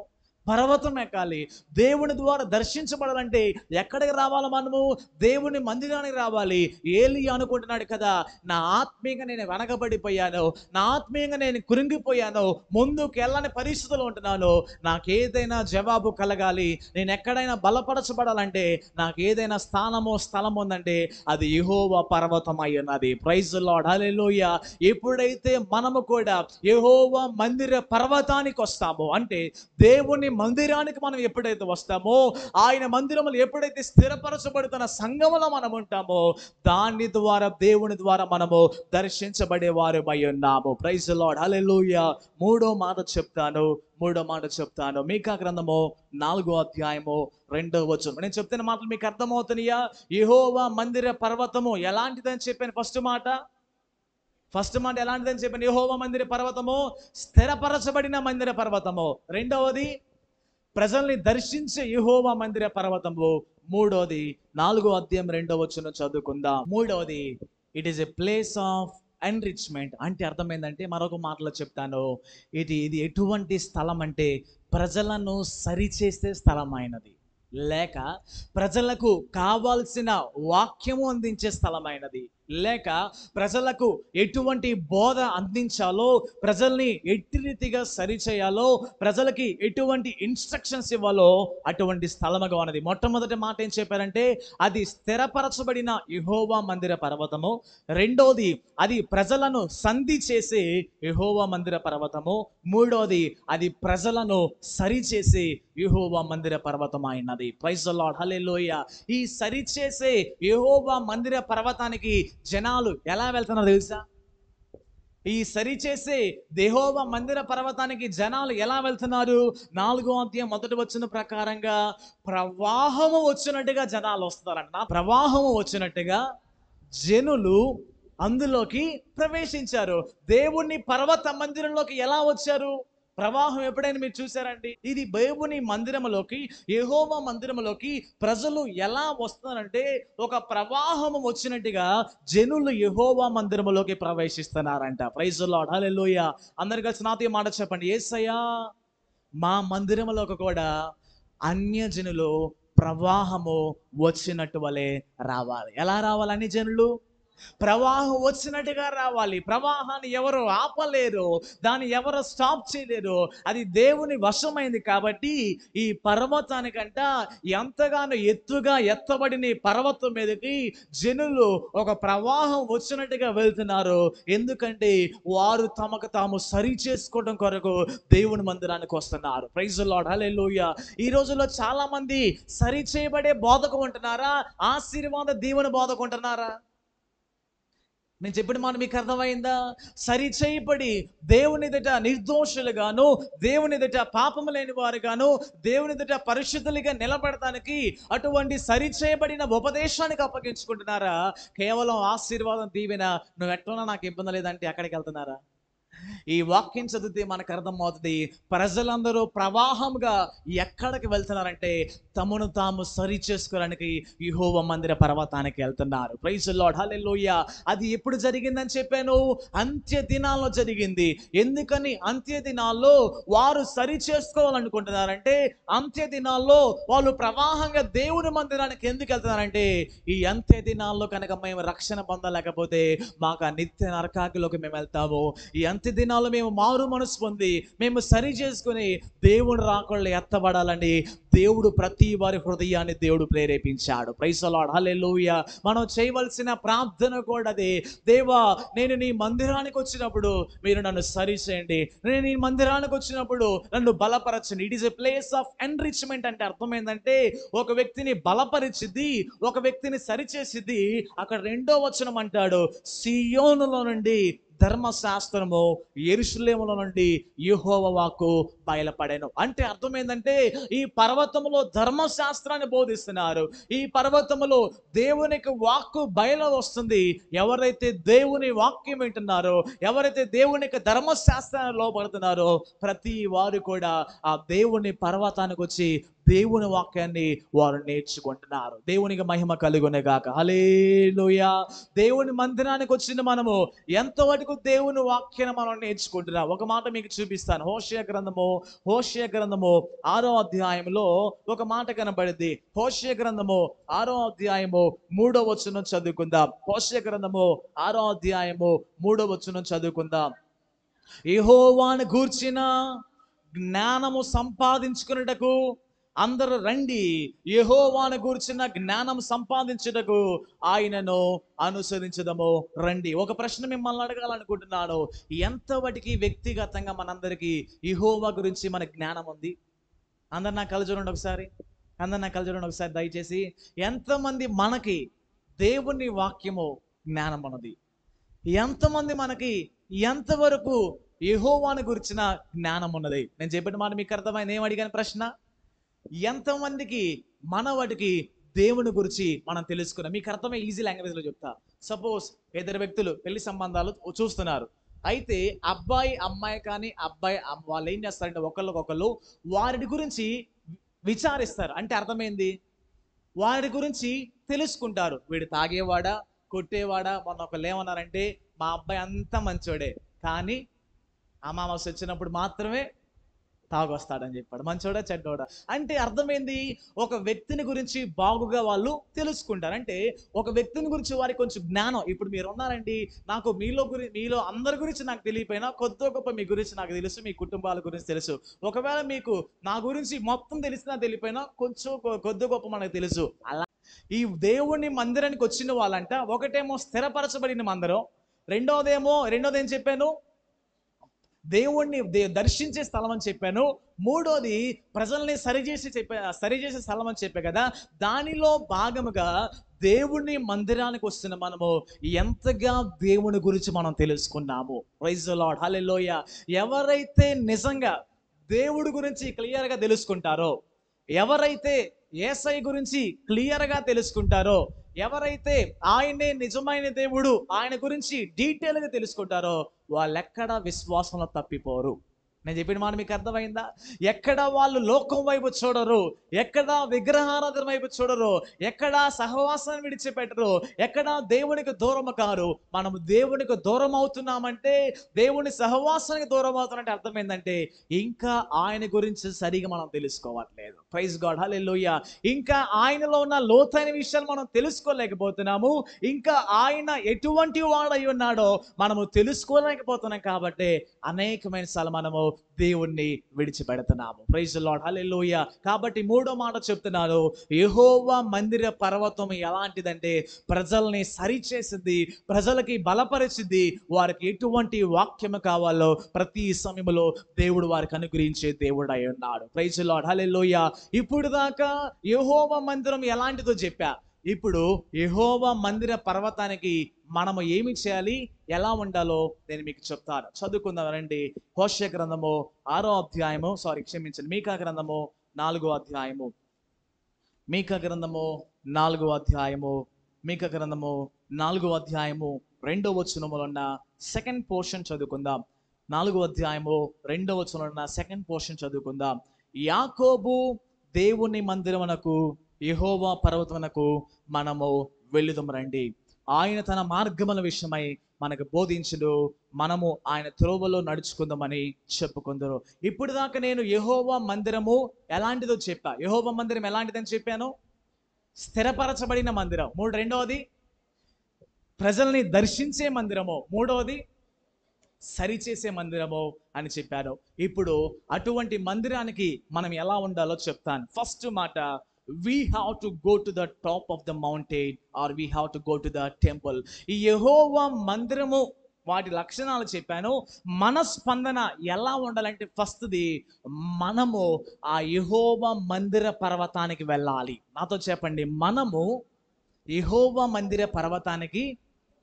Speaker 1: పర్వతం ఎక్కాలి. దేవుని ద్వారా దర్శించబడాలంటే ఎక్కడికి రావాలి మనము? దేవుని మందిరానికి రావాలి. ఏలియా అనుకుంటున్నాడు కదా, నా ఆత్మీయంగా నేను వెనకబడిపోయాను, నా ఆత్మీయంగా నేను కృంగిపోయాను, ముందుకు వెళ్ళని పరిస్థితుల్లో ఉంటున్నాను, నాకు ఏదైనా జవాబు కలగాలి, నేను ఎక్కడైనా బలపరచబడాలంటే, నాకు ఏదైనా స్థలం ఉందంటే అది యెహోవా పర్వతం అయి ఉన్నది. ప్రైజ్ ది లార్డ్, హల్లెలూయా. ఎప్పుడైతే మనము కూడా యెహోవా మందిర పర్వతానికి వస్తామో, అంటే దేవుని మందిరానికి మనం ఎప్పుడైతే వస్తామో, ఆయన మందిరములు ఎప్పుడైతే స్థిరపరచబడుతున్న సంఘములో మనం ఉంటామో, దాని ద్వారా దేవుని ద్వారా మనము దర్శించబడే వారమై ఉన్నాము. ప్రైజ్ ది లార్డ్, హల్లెలూయా. మూడో మాట చెప్తాను. మీకా గ్రంథము 4వ అధ్యాయము 2వ వచనం. నేను చెప్తున్న మాటలు మీకు అర్థమవుతున్నాయా? యెహోవా మందిర పర్వతము ఎలాంటిదని చెప్పాను. ఫస్ట్ మాట ఎలాంటిదని చెప్పాను? యెహోవా మందిర పర్వతము స్థిరపరచబడిన మందిర పర్వతము. రెండవది ప్రజల్ని దర్శించే యెహోవా మందిర పర్వతము. మూడోది 4వ అధ్యాయం 2వ వచనం చదువుకుందాం. మూడవది, it is a place of enrichment. అంటే అర్థమైందంటే, మరొక మాటలో చెప్తాను, ఇది ఎటువంటి స్థలం అంటే ప్రజలను సరిచేసే స్థలం అయినది, లేక ప్రజలకు కావాల్సిన వాక్యము అందించే స్థలమైనది, లేక ప్రజలకు ఎటువంటి బోధ అందించాలో, ప్రజల్ని ఎట్టి రీతిగా సరిచేయాలో, ప్రజలకి ఎటువంటి ఇన్స్ట్రక్షన్స్ ఇవ్వాలో అటువంటి స్థలముగా ఉన్నది. మొట్టమొదటి మాట ఏం చెప్పారంటే, అది స్థిరపరచబడిన యెహోవా మందిర పర్వతము. రెండోది, అది ప్రజలను సంధి చేసే యెహోవా మందిర పర్వతము. మూడోది, అది ప్రజలను సరిచేసే యెహోవా మందిర పర్వతం అయినది. ప్రైజ్ ది లార్డ్, హల్లెలూయా. ఈ సరిచేసే యెహోవా మందిర పర్వతానికి జనాలు ఎలా వెళ్తున్నారో తెలుసా? ఈ సరిచేసే యెహోవా మందిర పర్వతానికి జనాలు ఎలా వెళ్తున్నారు? 4వ అధ్యాయం 1వ వచనం ప్రకారంగా ప్రవాహము వచ్చినట్టుగా జనాలు వస్తారంట. ప్రవాహము వచ్చినట్టుగా జనులు అందులోకి ప్రవేశించారు. దేవుని పర్వత మందిరంలోకి ఎలా వచ్చారు? ప్రవాహం ఎప్పుడైనా మీరు చూసారండి? ఇది దేవుని మందిరములోకి, యెహోవా మందిరములోకి ప్రజలు ఎలా వస్తున్నారంటే, ఒక ప్రవాహము వచ్చినట్టుగా జనులు యెహోవా మందిరములోకి ప్రవేశిస్తున్నారంట. ప్రైజ్ ది లార్డ్, హల్లెలూయా. అందరు కలిసి నాతో ఈ మాట చెప్పండి, యేసయ్యా, మా మందిరములోకి కూడా అన్యజనులు ప్రవాహము వచ్చినట్టు వలె రావాలి. ఎలా రావాలి అన్ని జనులు? ప్రవాహం వచ్చినట్టుగా రావాలి. ప్రవాహాన్ని ఎవరు ఆపలేరు, దాన్ని ఎవరు స్టాప్ చేయలేరు. అది దేవుని వశమైంది. కాబట్టి ఈ పర్వతానికంట ఎంతగానో ఎత్తుగా ఎత్తబడిన ఈ పర్వతం మీదకి జనులు ఒక ప్రవాహం వచ్చినట్టుగా వెళ్తున్నారు. ఎందుకంటే వారు తమకు తాము సరి చేసుకోవడం కొరకు దేవుని మందిరానికి వస్తున్నారు. ప్రైజ్ ది లార్డ్, హల్లెలూయా. ఈ రోజుల్లో చాలా మంది సరి చేయబడే బోధకు ఉంటున్నారా, ఆశీర్వాద దీవెన బోధకు ఉంటున్నారా? నేను చెప్పిన మాట మీకు అర్థమైందా? సరి చేయబడి దేవుని ఎదుట నిర్దోషులుగాను, దేవుని ఎదుట పాపము లేని వారుగాను, దేవుని ఎదుట పరిశుద్ధులుగా నిలబడటానికి అటువంటి సరి చేయబడిన ఉపదేశానికి అప్పగించుకుంటున్నారా? కేవలం ఆశీర్వాదం దీవెన, నువ్వు ఎట్లా నాకు ఇబ్బంది లేదంటే అక్కడికి వెళ్తున్నారా? ఈ వాక్యం చదివితే మనకు అర్థమవుతుంది, ప్రజలందరూ ప్రవాహంగా ఎక్కడికి వెళ్తున్నారంటే తమను తాము సరి చేసుకోవడానికి యెహోవా మందిర పర్వతానికి వెళ్తున్నారు. ప్రైజ్ ది లార్డ్, హల్లెలూయా. అది ఎప్పుడు జరిగిందని చెప్పాను? అంత్య దినాల్లో జరిగింది. ఎందుకని అంత్య దినాల్లో వారు సరి చేసుకోవాలనుకుంటున్నారంటే, అంత్య దినాల్లో వాళ్ళు ప్రవాహంగా దేవుని మందిరానికి ఎందుకు వెళ్తున్నారంటే, ఈ అంత్య దినాల్లో కనుక మేము రక్షణ పొందలేకపోతే మాకు ఆ నిత్య నరకాగ్నిలోకి మేము వెళ్తాము. ఈ అంత్య దినాల్లో మేము మారు మనసు పొంది మేము సరి చేసుకుని దేవుడు రాకుండా ఎత్తబడాలని దేవుడు ప్రతి వారి హృదయాన్ని దేవుడు ప్రేరేపించాడు. ప్రైజ్ ది లార్డ్, హల్లెలూయా. మనం చేయవలసిన ప్రార్థన కూడా అదే. దేవా, నేను నీ మందిరానికి వచ్చినప్పుడు మీరు నన్ను సరి చేయండి. నేను నీ మందిరానికి వచ్చినప్పుడు నన్ను బలపరచండి. It is a place of enrichment. అంటే అర్థం ఏంటంటే, ఒక వ్యక్తిని బలపరిచిద్ది, ఒక వ్యక్తిని సరిచేసిద్ది. అక్కడ 2వ వచనం అంటాడు, సియోనులో నుండి ధర్మశాస్త్రము, యెరూషలేములో నుండి యెహోవా వాక్కు బయలుపడెను. అంటే అర్థమైందంటే, ఈ పర్వతములో ధర్మశాస్త్రాన్ని బోధిస్తున్నారు. ఈ పర్వతములో దేవునికి వాక్కు బయలు వస్తుంది. ఎవరైతే దేవుని వాక్యం వింటున్నారో, ఎవరైతే దేవునికి ధర్మశాస్త్రాన్ని లోపడుతున్నారో, ప్రతి వారు కూడా ఆ దేవుని పర్వతానికి వచ్చి దేవుని వాక్యాన్ని వారు నేర్చుకుంటున్నారు. దేవునికి మహిమ కలుగునే గాక. హల్లెలూయా. దేవుని మందిరానికి వచ్చిన మనము ఎంతవరకు దేవుని వాక్యాన్ని మనం నేర్చుకుంటున్నాం. ఒక మాట మీకు చూపిస్తాను. హోషేయ గ్రంథము 6వ అధ్యాయంలో ఒక మాట కనబడింది. హోషేయ గ్రంథము 6వ అధ్యాయము 3వ వచనం చదువుకుందాం. హోషేయ గ్రంథము 6వ అధ్యాయము 3వ వచనం చదువుకుందాం. యెహోవాను గూర్చిన జ్ఞానము సంపాదించుకున్నటకు అందరూ రండి, యెహోవాను గూర్చిన జ్ఞానం సంపాదించుటకు ఆయనను అనుసరించదము రండి. ఒక ప్రశ్న మిమ్మల్ని అడగాలనుకుంటున్నాను. ఎంతవరకు వ్యక్తిగతంగా మనందరికీ యెహోవా గురించి మన జ్ఞానం ఉంది? అందరు నాకు కళ్ళు చూడండి ఒకసారి దయచేసి. ఎంతమంది మనకి దేవుని వాక్యము జ్ఞానం ఉన్నది? ఎంతమంది మనకి ఎంతవరకు యెహోవాను గురించిన జ్ఞానం ఉన్నది? నేను చెప్పిన మాట మీకు అర్థమైంది? ఏం అడిగాను ప్రశ్న? ఎంతమందికి మన వాటికి దేవుని గురించి మనం తెలుసుకున్నాం? మీకు అర్థమై ఈజీ లాంగ్వేజ్లో చెప్తా. సపోజ్ ఇద్దరు వ్యక్తులు పెళ్లి సంబంధాలు చూస్తున్నారు. అయితే అబ్బాయి అమ్మాయి కానీ వాళ్ళు ఏం చేస్తారంటే ఒకళ్ళకొకళ్ళు వారి గురించి విచారిస్తారు. అంటే అర్థమైంది, వారి గురించి తెలుసుకుంటారు. వీడు తాగేవాడా, కొట్టేవాడా? మొన్న ఒకళ్ళు ఏమన్నారంటే, మా అబ్బాయి అంతా మంచోడే, కానీ అమావాస్య వచ్చినప్పుడు మాత్రమే తాగొస్తాడని చెప్పాడు. మంచోడా చెడ్డోడా? అంటే అర్థమైంది, ఒక వ్యక్తిని గురించి బాగుగా వాళ్ళు తెలుసుకుంటారు. అంటే ఒక వ్యక్తిని గురించి వారికి కొంచెం జ్ఞానం. ఇప్పుడు మీరు ఉన్నారండి, నాకు మీలో అందరి గురించి నాకు తెలియపోయినా కొద్ది గొప్ప మీ గురించి నాకు తెలుసు, మీ కుటుంబాల గురించి తెలుసు. ఒకవేళ మీకు నా గురించి మొత్తం తెలిసినా తెలియపోయినా కొంచెం కొద్ది గొప్ప మనకు తెలుసు. అలా ఈ దేవుని మందిరానికి వచ్చిన వాళ్ళంట, ఒకటేమో స్థిరపరచబడిన మందిరం, రెండోది ఏం చెప్పాను, దేవుణ్ణి దర్శించే స్థలం అని చెప్పాను. మూడోది ప్రజల్ని సరిచేసే స్థలం అని చెప్పా కదా. దానిలో భాగముగా దేవుని మందిరానికి వస్తున్న మనము ఎంతగా దేవుని గురించి మనం తెలుసుకున్నాము. ప్రైజ్ ది లార్డ్, హల్లెలూయా. ఎవరైతే నిజంగా దేవుడి గురించి క్లియర్గా తెలుసుకుంటారో, ఎవరైతే యేసయ్య గురించి క్లియర్గా తెలుసుకుంటారో, ఎవరైతే ఆయనే నిజమైన దేవుడు, ఆయన గురించి డీటెయిల్గా తెలుసుకుంటారో, వాళ్ళెక్కడా విశ్వాసంలో తప్పిపోరు. నేను చెప్పిన మాట మీకు అర్థమైందా? ఎక్కడ వాళ్ళు లోకం వైపు చూడరు, ఎక్కడ విగ్రహారాధన వైపు చూడరు, ఎక్కడ సహవాసాన్ని విడిచిపెట్టరు, ఎక్కడ దేవునికి దూరం కారు. మనము దేవునికి దూరం అవుతున్నామంటే, దేవుని సహవాసానికి దూరం అవుతామంటే అర్థం ఏంటంటే, ఇంకా ఆయన గురించి సరిగా మనం తెలుసుకోవట్లేదు. ప్రైజ్ గాడ్, హల్లెలూయా. ఇంకా ఆయనలో ఉన్న లోతైన విషయాలు మనం తెలుసుకోలేకపోతున్నాము. ఇంకా ఆయన ఎటువంటి వాడై ఉన్నాడో మనము తెలుసుకోలేకపోతున్నాం. కాబట్టి అనేకమైన సార్లు మనము దేవుణ్ణి విడిచిపెడుతున్నాము. ప్రైజ్ ది లార్డ్, హల్లెలూయా. కాబట్టి మూడో మాట చెప్తున్నాను, యెహోవా మందిర పర్వతం ఎలాంటిదంటే ప్రజల్ని సరిచేసింది, ప్రజలకి బలపరిచింది. వారికి ఎటువంటి వాక్యము కావాలో ప్రతి సమయంలో దేవుడు వారికి అనుగ్రహించే దేవుడు అయి ఉన్నాడు. ప్రైజ్ ది లార్డ్, హల్లెలూయా. ఇప్పుడు దాకా యెహోవా మందిరం ఎలాంటిదో చెప్పా. ఇప్పుడు యెహోవా మందిర పర్వతానికి మనము ఏమి చేయాలి, ఎలా ఉండాలో నేను మీకు చెప్తాను. చదువుకుందాం రండి. హోషేయ గ్రంథము 6వ అధ్యాయము, మీకా గ్రంథము 4వ అధ్యాయము, మీకా గ్రంథము 4వ అధ్యాయము, మీకా గ్రంథము 4వ అధ్యాయము 2వ వచనములో ఉన్న సెకండ్ పోర్షన్ చదువుకుందాం. 4వ అధ్యాయము 2వ వచనంలో ఉన్న సెకండ్ పోర్షన్ చదువుకుందాం. యాకోబు దేవుని మందిరమునకు, యెహోవా పర్వతమునకు మనము వెళ్ళుదాం రండి. ఆయన తన మార్గముల విషయమై మనకు బోధించుడు, మనము ఆయన త్రోవలో నడుచుకుందామని చెప్పుకుందరు. ఇప్పుడు దాకా నేను యెహోవా మందిరము ఎలాంటిదో చెప్పా. యెహోవా మందిరం ఎలాంటిదని చెప్పాను? స్థిరపరచబడిన మందిరం. రెండవది ప్రజల్ని దర్శించే మందిరము, మూడవది సరిచేసే మందిరము అని చెప్పాను. ఇప్పుడు అటువంటి మందిరానికి మనం ఎలా ఉండాలో చెప్తాను. ఫస్ట్ మాట, we have to go to the top of the mountain or we have to go to the temple. ఈ యెహోవా మందిరము వాటి లక్షణాలు చెప్పాను. మన స్పందన ఎలా ఉండాలంటే, ఫస్ట్ది మనము ఆ యెహోవా మందిర పర్వతానికి వెళ్ళాలి. నాతో చెప్పండి, మనము యెహోవా మందిర పర్వతానికి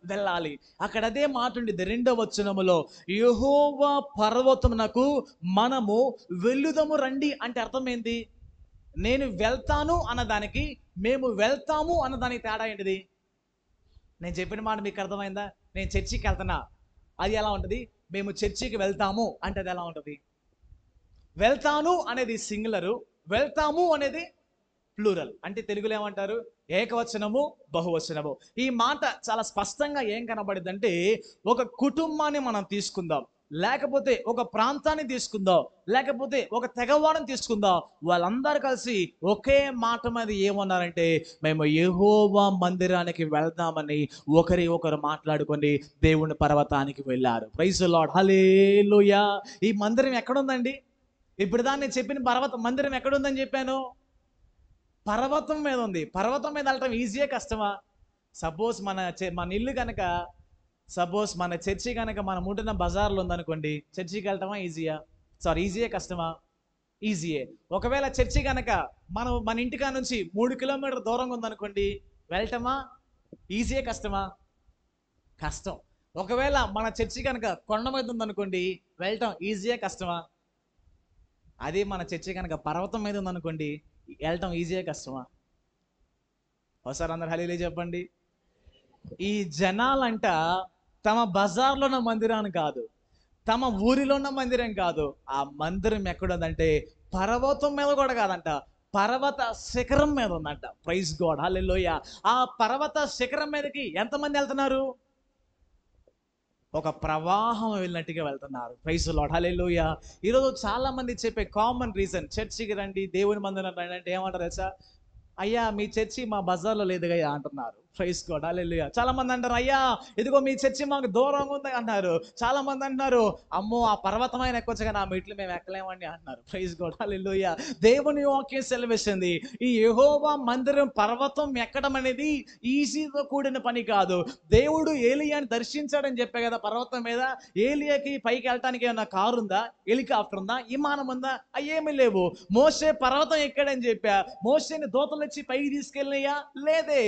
Speaker 1: వెళ్ళాలి. అక్కడ అదే మాట ఉండిద్ది 2వ వచనములో, యెహోవా పర్వతమునకు మనము వెళ్ళుదము రండి. అంటే అర్థమైంది, నేను వెళ్తాను అన్నదానికి మేము వెళ్తాము అన్నదానికి తేడా ఏంటిది? నేను చెప్పిన మాట మీకు అర్థమైందా? నేను చర్చికి వెళ్తున్నా, అది ఎలా ఉంటుంది? మేము చర్చికి వెళ్తాము అంటే అది ఎలా ఉంటుంది? వెళ్తాను అనేది సింగులరు, వెళ్తాము అనేది ప్లూరల్. అంటే తెలుగులో ఏమంటారు? ఏకవచనము, బహువచనము. ఈ మాట చాలా స్పష్టంగా ఏం కనబడింది అంటే, ఒక కుటుంబాన్ని మనం తీసుకుందాం, లేకపోతే ఒక ప్రాంతాన్ని తీసుకుందాం, లేకపోతే ఒక తెగవాడిని తీసుకుందాం, వాళ్ళందరూ కలిసి ఒకే మాట మీద ఏమన్నారంటే, మేము యెహోవా మందిరానికి వెళ్దామని ఒకరి ఒకరు మాట్లాడుకొని దేవుని పర్వతానికి వెళ్ళారు. ప్రైజ్ ది లార్డ్, హల్లెలూయా. ఈ మందిరం ఎక్కడుందండి? ఇప్పుడు దాన్ని చెప్పిన మందిరం ఎక్కడుందని చెప్పాను? పర్వతం మీద ఉంది. పర్వతం మీద వెళ్ళటం ఈజీయే, కష్టమా? సపోజ్ మన ఇల్లు కనుక, సపోజ్ మన చర్చి కనుక మనం ఉంటున్న బజార్లో ఉందనుకోండి, చర్చికి వెళ్ళటమా ఈజీయా? ఈజీయే, కష్టమా? ఈజీయే. ఒకవేళ చర్చి కనుక మన ఇంటికా నుంచి 3 కిలోమీటర్ దూరంగా ఉందనుకోండి, వెళ్ళటమా ఈజీయే, కష్టమా? కష్టం. ఒకవేళ మన చర్చి కనుక కొండ మీద ఉందనుకోండి, వెళ్ళటం ఈజీయే, కష్టమా? అదే మన చర్చి కనుక పర్వతం మీద ఉందనుకోండి, వెళ్ళటం ఈజీయే, కష్టమా? ఒకసారి అందరు హల్లెలూయా చెప్పండి. ఈ జనాలంట తమ బజార్లో ఉన్న మందిరాన్ని కాదు, తమ ఊరిలో ఉన్న మందిరం కాదు, ఆ మందిరం ఎక్కడుందంటే పర్వతం మీద కూడా కాదంట, పర్వత శిఖరం మీద ఉందంట. ప్రైజ్ గాడ్, హల్లెలూయా. ఆ పర్వత శిఖరం మీదకి ఎంతమంది వెళ్తున్నారు? ఒక ప్రవాహం వెళ్ళినట్టుగా వెళ్తున్నారు. ప్రైజ్ ది లార్డ్, హల్లెలూయా. ఈరోజు చాలా మంది చెప్పే కామన్ రీజన్, చర్చికి రండి, దేవుని మందిరం రండి అంటే ఏమంటారు తెలుసా? అయ్యా మీ చర్చి మా బజార్లో లేదుగయ్యా అంటున్నారు. ప్రైజ్ గాడ్, హల్లెలూయా. చాలా మంది అంటారు, అయ్యా ఇదిగో మీ చర్చి మాకు దూరంగా ఉంది అంటారు. చాలా మంది అంటున్నారు, అమ్మో ఆ పర్వతమైన ఎక్కొచ్చు కానీ ఆ మెట్లు మేము ఎక్కలేమండి అంటున్నారు. ప్రైజ్ గాడ్, హల్లెలూయా. దేవుని వాక్యం సెలవిస్తుంది, ఈ యెహోవా మందిరం పర్వతం ఎక్కడం అనేది ఈజీతో కూడిన పని కాదు. దేవుడు ఏలియాని దర్శించాడని చెప్పే కదా పర్వతం మీద. ఏలియాకి పైకి వెళ్ళటానికి ఏమన్నా కారు ఉందా? హెలికాప్టర్ ఉందా? విమానం ఉందా? అయ్యేమీ లేవు. మోషే పర్వతం ఎక్కాడని చెప్పా, మోషేని దూతలు వచ్చి పైకి తీసుకెళ్ళినయా? లేదే.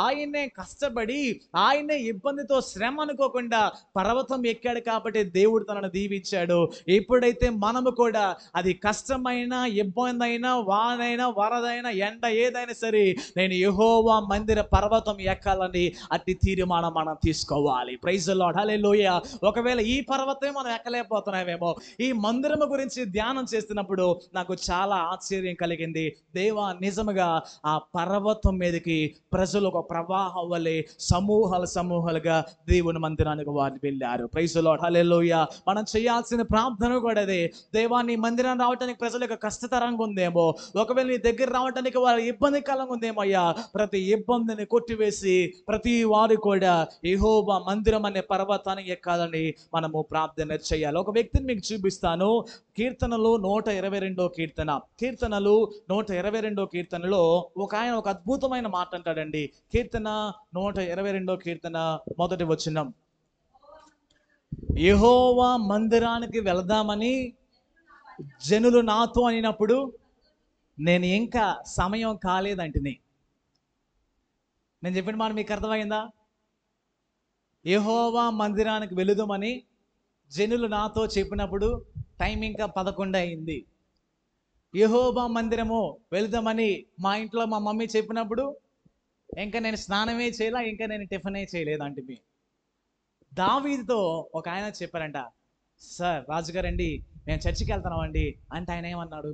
Speaker 1: ఆయన్నే కష్టపడి, ఆయన్నే ఇబ్బందితో, శ్రమ అనుకోకుండా పర్వతం ఎక్కాడు కాబట్టి దేవుడు తనను దీవించాడు. ఎప్పుడైతే మనము కూడా అది కష్టమైన, ఇబ్బంది అయినా, వానైనా, వరదైనా, ఎండ ఏదైనా సరే, నేను యెహోవా మందిర పర్వతం ఎక్కాలని అట్టి తీర్మానం మనం తీసుకోవాలి. ప్రైజ్ ది లార్డ్, హల్లెలూయా. ఒకవేళ ఈ పర్వతమే మనం ఎక్కలేకపోతున్నామేమో. ఈ మందిరము గురించి ధ్యానం చేస్తున్నప్పుడు నాకు చాలా ఆశ్చర్యం కలిగింది. దేవా, నిజముగా ఆ పర్వతం మీదకి ప్రజలు ఒక ప్రవాహం వల్లే సమూహాలుగా దేవుని మందిరానికి వారు వెళ్ళారు. ప్రైజ్ ది లార్డ్, హల్లెలూయా. మనం చేయాల్సిన ప్రార్థన కూడా అదే. దేవా, నీ మందిరం రావడానికి ప్రజలకు కష్టతరంగా ఉందేమో, ఒకవేళ నీ దగ్గర రావడానికి వారి ఇబ్బందికరంగా ఉందేమో అయ్యా, ప్రతి ఇబ్బందిని కొట్టివేసి ప్రతి వారు కూడా యెహోవా మందిరం అనే పర్వతాన్ని ఎక్కాలని మనము ప్రార్థన చేయాలి. ఒక వ్యక్తిని మీకు చూపిస్తాను. కీర్తనలు 122 కీర్తన, కీర్తనలు 122 కీర్తనలో ఒక ఆయన ఒక అద్భుతమైన మాట అంటాడండి. కీర్తన 122 కీర్తన మొదటి వచనం, యెహోవా మందిరానికి వెళదామని జనులు నాతో అనినప్పుడు నేను ఇంకా సమయం కాలేదంటిని. నేను చెప్పిన మాట మీకు అర్థమైందా? యెహోవా మందిరానికి వెళుదామని జనులు నాతో చెప్పినప్పుడు టైం ఇంకా 11 అయింది. యెహోవా మందిరము వెళదామని మా ఇంట్లో మా మమ్మీ చెప్పినప్పుడు ఇంకా నేను స్నానమే చేయలే, ఇంకా నేను టిఫినే చేయలేదు అంటే. దావీదుతో ఒక ఆయన చెప్పారంట, సార్ రాజుగారండి మేము చర్చికి వెళ్తున్నామండి అంటే ఆయన ఏమన్నాడు?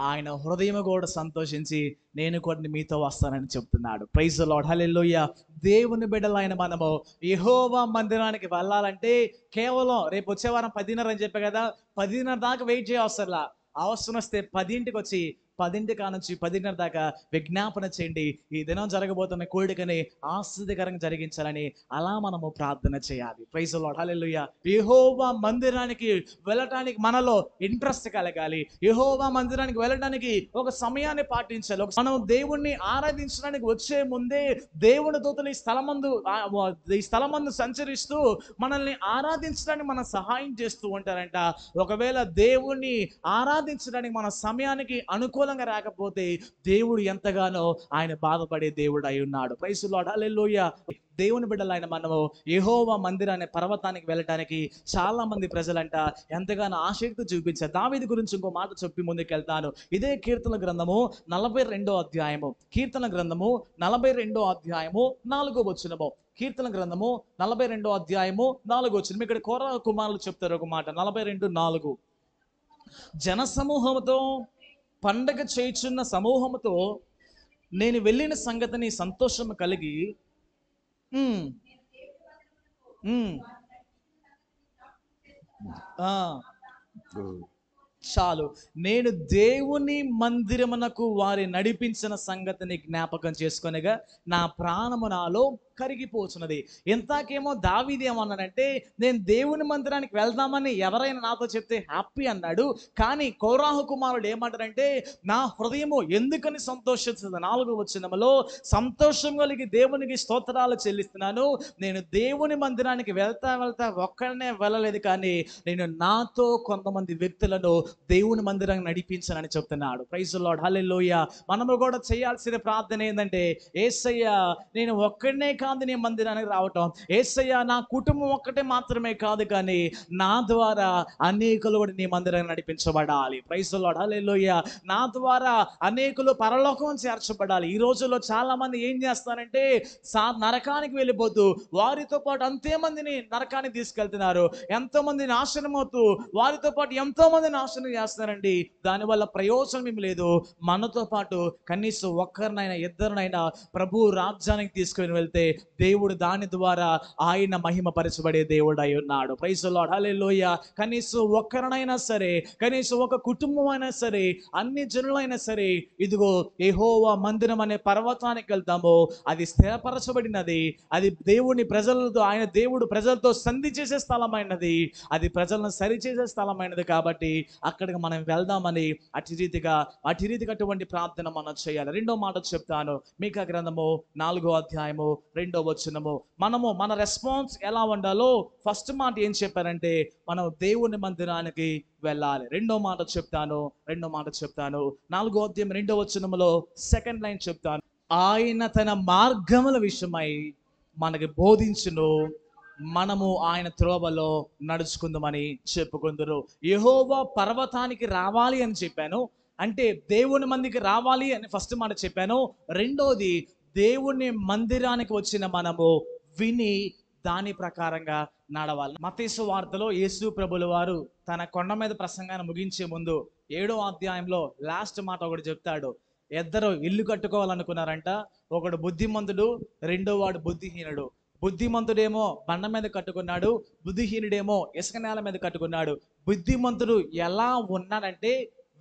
Speaker 1: ఆయన హృదయం కూడా సంతోషించి నేను కూడా మీతో వస్తానని చెప్తున్నాడు. ప్రైజ్ ది లార్డ్, హల్లెలూయా. దేవుని బిడ్డలైన మనము యెహోవా మందిరానికి వెళ్ళాలంటే కేవలం రేపు వచ్చే వారం 10:30 అని చెప్పా కదా, 10:30 దాకా వెయిట్ చేయవసరలా. అవసరం వస్తే 10ంటికి వచ్చి 10 కానుంచి 10:30 దాకా విజ్ఞాపన చేయండి. ఈ దినం జరగబోతున్న కోడికని ఆశ్చర్యకరంగా జరిగించాలని అలా మనము ప్రార్థన చేయాలి. ప్రైజ్ ది లార్డ్, హల్లెలూయా. యెహోవా మందిరానికి వెళ్ళటానికి మనలో ఇంట్రెస్ట్ కలగాలి. యెహోవా మందిరానికి వెళ్ళడానికి ఒక సమయాన్ని పాటించాలి. మనం దేవుణ్ణి ఆరాధించడానికి వచ్చే ముందే దేవుని దూతలు ఈ స్థలమందు సంచరిస్తూ మనల్ని ఆరాధించడానికి మన సహాయం చేస్తూ ఉంటారంట. ఒకవేళ దేవుణ్ణి ఆరాధించడానికి మన సమయానికి అనుకూలంగా రాకపోతే దేవుడు ఎంతగానో ఆయన బాధపడే దేవుడు అయి ఉన్నాడు. ప్రైజ్ ది లార్డ్, హల్లెలూయా. దేవుని బిడ్డలైన మనము యెహోవా మందిరాన్ని పర్వతానికి వెళ్ళటానికి చాలా మంది ప్రజలంట ఎంతగానో ఆసక్తి చూపించారు. దావీదు గురించి ఇంకో మాట చెప్పి ముందుకెళ్తాను. ఇదే కీర్తన గ్రంథము 42వ అధ్యాయము, కీర్తన గ్రంథము 42వ అధ్యాయము 4వ వచనము, కీర్తన గ్రంథము 42వ అధ్యాయము 4వ వచనం. ఇక్కడ కోరా కుమారులు చెప్తారు ఒక మాట, 42:4, జన సమూహంతో పండగ చేయుచున్న సమూహముతో నేను వెళ్ళిన సంగతిని సంతోషము కలిగి ఉమ్, ఉమ్, ఆ, చాలు. నేను దేవుని మందిరమునకు వారి నడిపించిన సంగతిని జ్ఞాపకం చేసుకొనగా నా ప్రాణము నాలో కరిగిపోతున్నది. ఇంతాకేమో దావీదు ఏమన్నాడంటే, నేను దేవుని మందిరానికి వెళ్దామని ఎవరైనా నాతో చెప్తే హ్యాపీ అన్నాడు. కానీ కోరాహు కుమారుడు ఏమంటారంటే, నా హృదయము ఎందుకని సంతోషిస్తుంది. 4వ వచనములో, సంతోషం కలిగి దేవునికి స్తోత్రాలు చెల్లిస్తున్నాను. నేను దేవుని మందిరానికి వెళ్తా ఒక్కడనే వెళ్ళలేదు, కానీ నేను నాతో కొంతమంది వ్యక్తులను దేవుని మందిరాన్ని నడిపించానని చెప్తున్నాడు. ప్రైజ్ ది లార్డ్, హల్లెలూయా. మనము కూడా చేయాల్సిన ప్రార్థన ఏంటంటే, యేసయ్య నేను ఒక్కడనే కాదు నీ మందిరానికి రావటం, యేసయ్య నా కుటుంబం ఒక్కటే మాత్రమే కాదు, కానీ నా ద్వారా అనేకులు కూడా నీ మందిరాన్ని నడిపించబడాలి. ప్రైజ్ ది లార్డ్, హల్లెలూయా. నా ద్వారా అనేకులు పరలోకం చేర్చబడాలి. ఈ రోజుల్లో చాలా మంది ఏం చేస్తారంటే, నరకానికి వెళ్ళిపోతూ వారితో పాటు అంతే మందిని నరకానికి తీసుకెళ్తున్నారు. ఎంతో మంది నాశనం అవుతూ వారితో పాటు ఎంతో మంది నాశనం చేస్తారండి. దానివల్ల ప్రయోజనం ఏమి లేదు. మనతో పాటు కనీసం ఒక్కరినైనా ఇద్దరినైనా ప్రభు రాజ్యానికి తీసుకుని వెళ్తే దేవుడు దాని ద్వారా ఆయన మహిమ పరచబడే దేవుడు అయి ఉన్నాడు. ప్రైజ్ ది లార్డ్, హల్లెలూయా. కనీసం ఒక్కరినైనా సరే, కనీసం ఒక కుటుంబం అయినా సరే, అన్ని జనులైనా సరే, ఇదిగో యెహోవా మందిరం అనే పర్వతానికి వెళ్తాము. అది స్థిరపరచబడినది, అది దేవుని ప్రజలతో, ఆయన దేవుడు ప్రజలతో సంధి చేసే స్థలమైనది, అది ప్రజలను సరిచేసే స్థలమైనది. కాబట్టి అక్కడికి మనం వెళ్దామని అటు రీతిగా అటువంటి ప్రార్థన మనం చేయాలి. రెండో మాట చెప్తాను. మీకా గ్రంథము 4వ అధ్యాయము 2వ వచనము. మనము మన రెస్పాన్స్ ఎలా ఉండాలో ఫస్ట్ మాట ఏం చెప్పారంటే, మనం దేవుని మందిరానికి వెళ్ళాలి. రెండో మాట చెప్తాను. 4వ అధ్యాయం 2వ వచనములో సెకండ్ లైన్ చెప్తాను. ఆయన తన మార్గముల విషయమై మనకి బోధించును, మనము ఆయన త్రోవలో నడుచుకుందామని చెప్పుకుందరు. యెహోవా పర్వతానికి రావాలి అని చెప్పాను, అంటే దేవుని మందికి రావాలి అని ఫస్ట్ మాట చెప్పాను. రెండోది, దేవుని మందిరానికి వచ్చిన మనము విని దాని ప్రకారంగా నడవాలి. మత్తయి సువార్తలో యేసు ప్రభుల వారు తన కొండ మీద ప్రసంగాన్ని ముగించే ముందు 7వ అధ్యాయంలో లాస్ట్ మాట ఒకటి చెప్తాడు. ఇద్దరు ఇల్లు కట్టుకోవాలనుకున్నారంట. ఒకడు బుద్ధిమంతుడు, రెండో వాడు బుద్ధిహీనుడు. బుద్ధిమంతుడేమో బండ మీద కట్టుకున్నాడు, బుద్ధిహీనుడేమో ఇసుక నేల మీద కట్టుకున్నాడు. బుద్ధిమంతుడు ఎలా ఉన్నాడంటే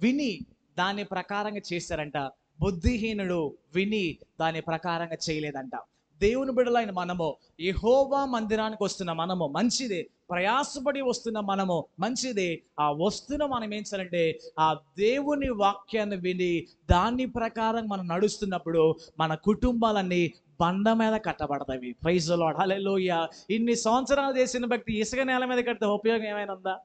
Speaker 1: విని దాని ప్రకారంగా చేశారంట. బుద్ధిహీనుడు విని దాని ప్రకారంగా చేయలేదంట. దేవుని బిడ్డలైన మనము యెహోవా మందిరానికి వస్తున్న మనము మంచిదే, ప్రయాసపడి వస్తున్న మనము మంచిదే. ఆ వస్తున్న మనం ఏం చేయాలంటే, ఆ దేవుని వాక్యాన్ని విని దాని ప్రకారం మనం నడుస్తున్నప్పుడు మన కుటుంబాలన్నీ బండ మీద కట్టబడతాయి. ప్రైజ్ ది లార్డ్, హల్లెలూయా. ఇన్ని సంవత్సరాలు చేసిన భక్తి ఇసుక నేల మీద కడితే ఉపయోగం ఏమైనా ఉందా?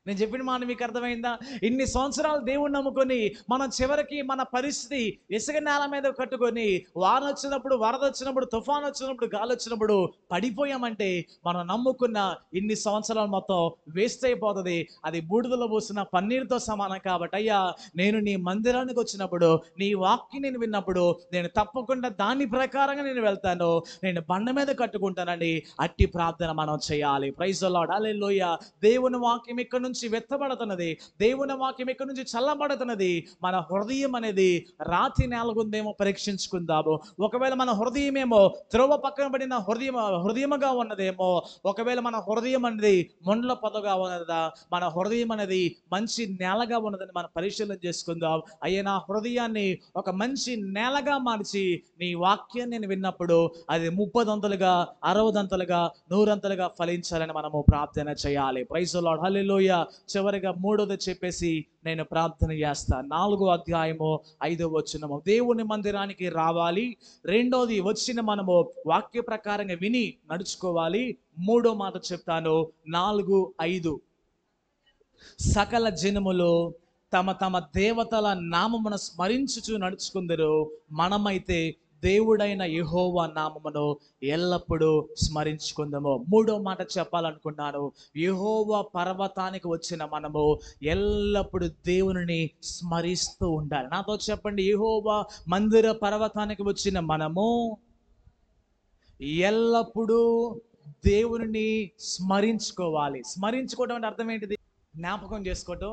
Speaker 1: నేను చెప్పిన మాట మీకు అర్థమైందా? ఇన్ని సంవత్సరాలు దేవుణ్ణి నమ్ముకొని మనం చివరికి మన పరిస్థితి ఇసుక నేల మీద కట్టుకొని వాన వచ్చినప్పుడు, వరద వచ్చినప్పుడు, తుఫాన్ వచ్చినప్పుడు, గాలి వచ్చినప్పుడు పడిపోయామంటే మనం నమ్ముకున్న ఇన్ని సంవత్సరాలు మొత్తం వేస్ట్ అయిపోతుంది. అది బూడిదలో పోసిన పన్నీరుతో సమానం. కాబట్టి అయ్యా, నేను నీ మందిరానికి వచ్చినప్పుడు, నీ వాక్యం నేను విన్నప్పుడు, నేను తప్పకుండా దాని ప్రకారంగా నేను వెళ్తాను, నేను బండ మీద కట్టుకుంటానండి. అట్టి ప్రార్థన మనం చేయాలి. ప్రైజ్ ది లార్డ్, హల్లెలూయా. దేవుని వాక్యం ఇక్కడ నుంచి వెత్తబడుతున్నది, దేవుని వాక్యం ఇక్కడ నుంచి చల్లబడుతున్నది. మన హృదయం అనేది రాతి నేలగుందేమో పరీక్షించుకుందాము. ఒకవేళ మన హృదయమేమో త్రోవ పక్కన పడిన హృదయముగా ఉన్నదేమో, ఒకవేళ మన హృదయం అనేది ముండ్ల పొదగా ఉన్నదా, మన హృదయం అనేది మంచి నేలగా ఉన్నదని మనం పరిశీలన చేసుకుందాం. అయ్యే, నా హృదయాన్ని ఒక మంచి నేలగా మార్చి నీ వాక్యాన్ని నేను విన్నప్పుడు అది 30 60 100 ఫలించాలని మనము ప్రార్థన చేయాలి. ప్రైజ్ ది లార్డ్, హల్లెలూయా. చివరిగా మూడోది చెప్పేసి నేను ప్రార్థన చేస్తాను. 4వ అధ్యాయము 5వ వచనము. దేవుని మందిరానికి రావాలి. రెండోది, వచ్చిన మనము వాక్య ప్రకారంగా విని నడుచుకోవాలి. మూడో మాట చెప్తాను. 4, 5. సకల జనములు తమ తమ దేవతల నామమును స్మరించుచు నడుచుకుందరు, మనమైతే దేవుడైన యెహోవా నామమును ఎల్లప్పుడూ స్మరించుకుందాము. మూడో మాట చెప్పాలనుకున్నాను. యెహోవా పర్వతానికి వచ్చిన మనము ఎల్లప్పుడూ దేవుని స్మరిస్తూ ఉండాలి. నాతో చెప్పండి. యెహోవా మందిర పర్వతానికి వచ్చిన మనము ఎల్లప్పుడూ దేవుని స్మరించుకోవాలి. స్మరించుకోవడం అంటే అర్థం ఏంటిది? జ్ఞాపకం చేసుకోవటం,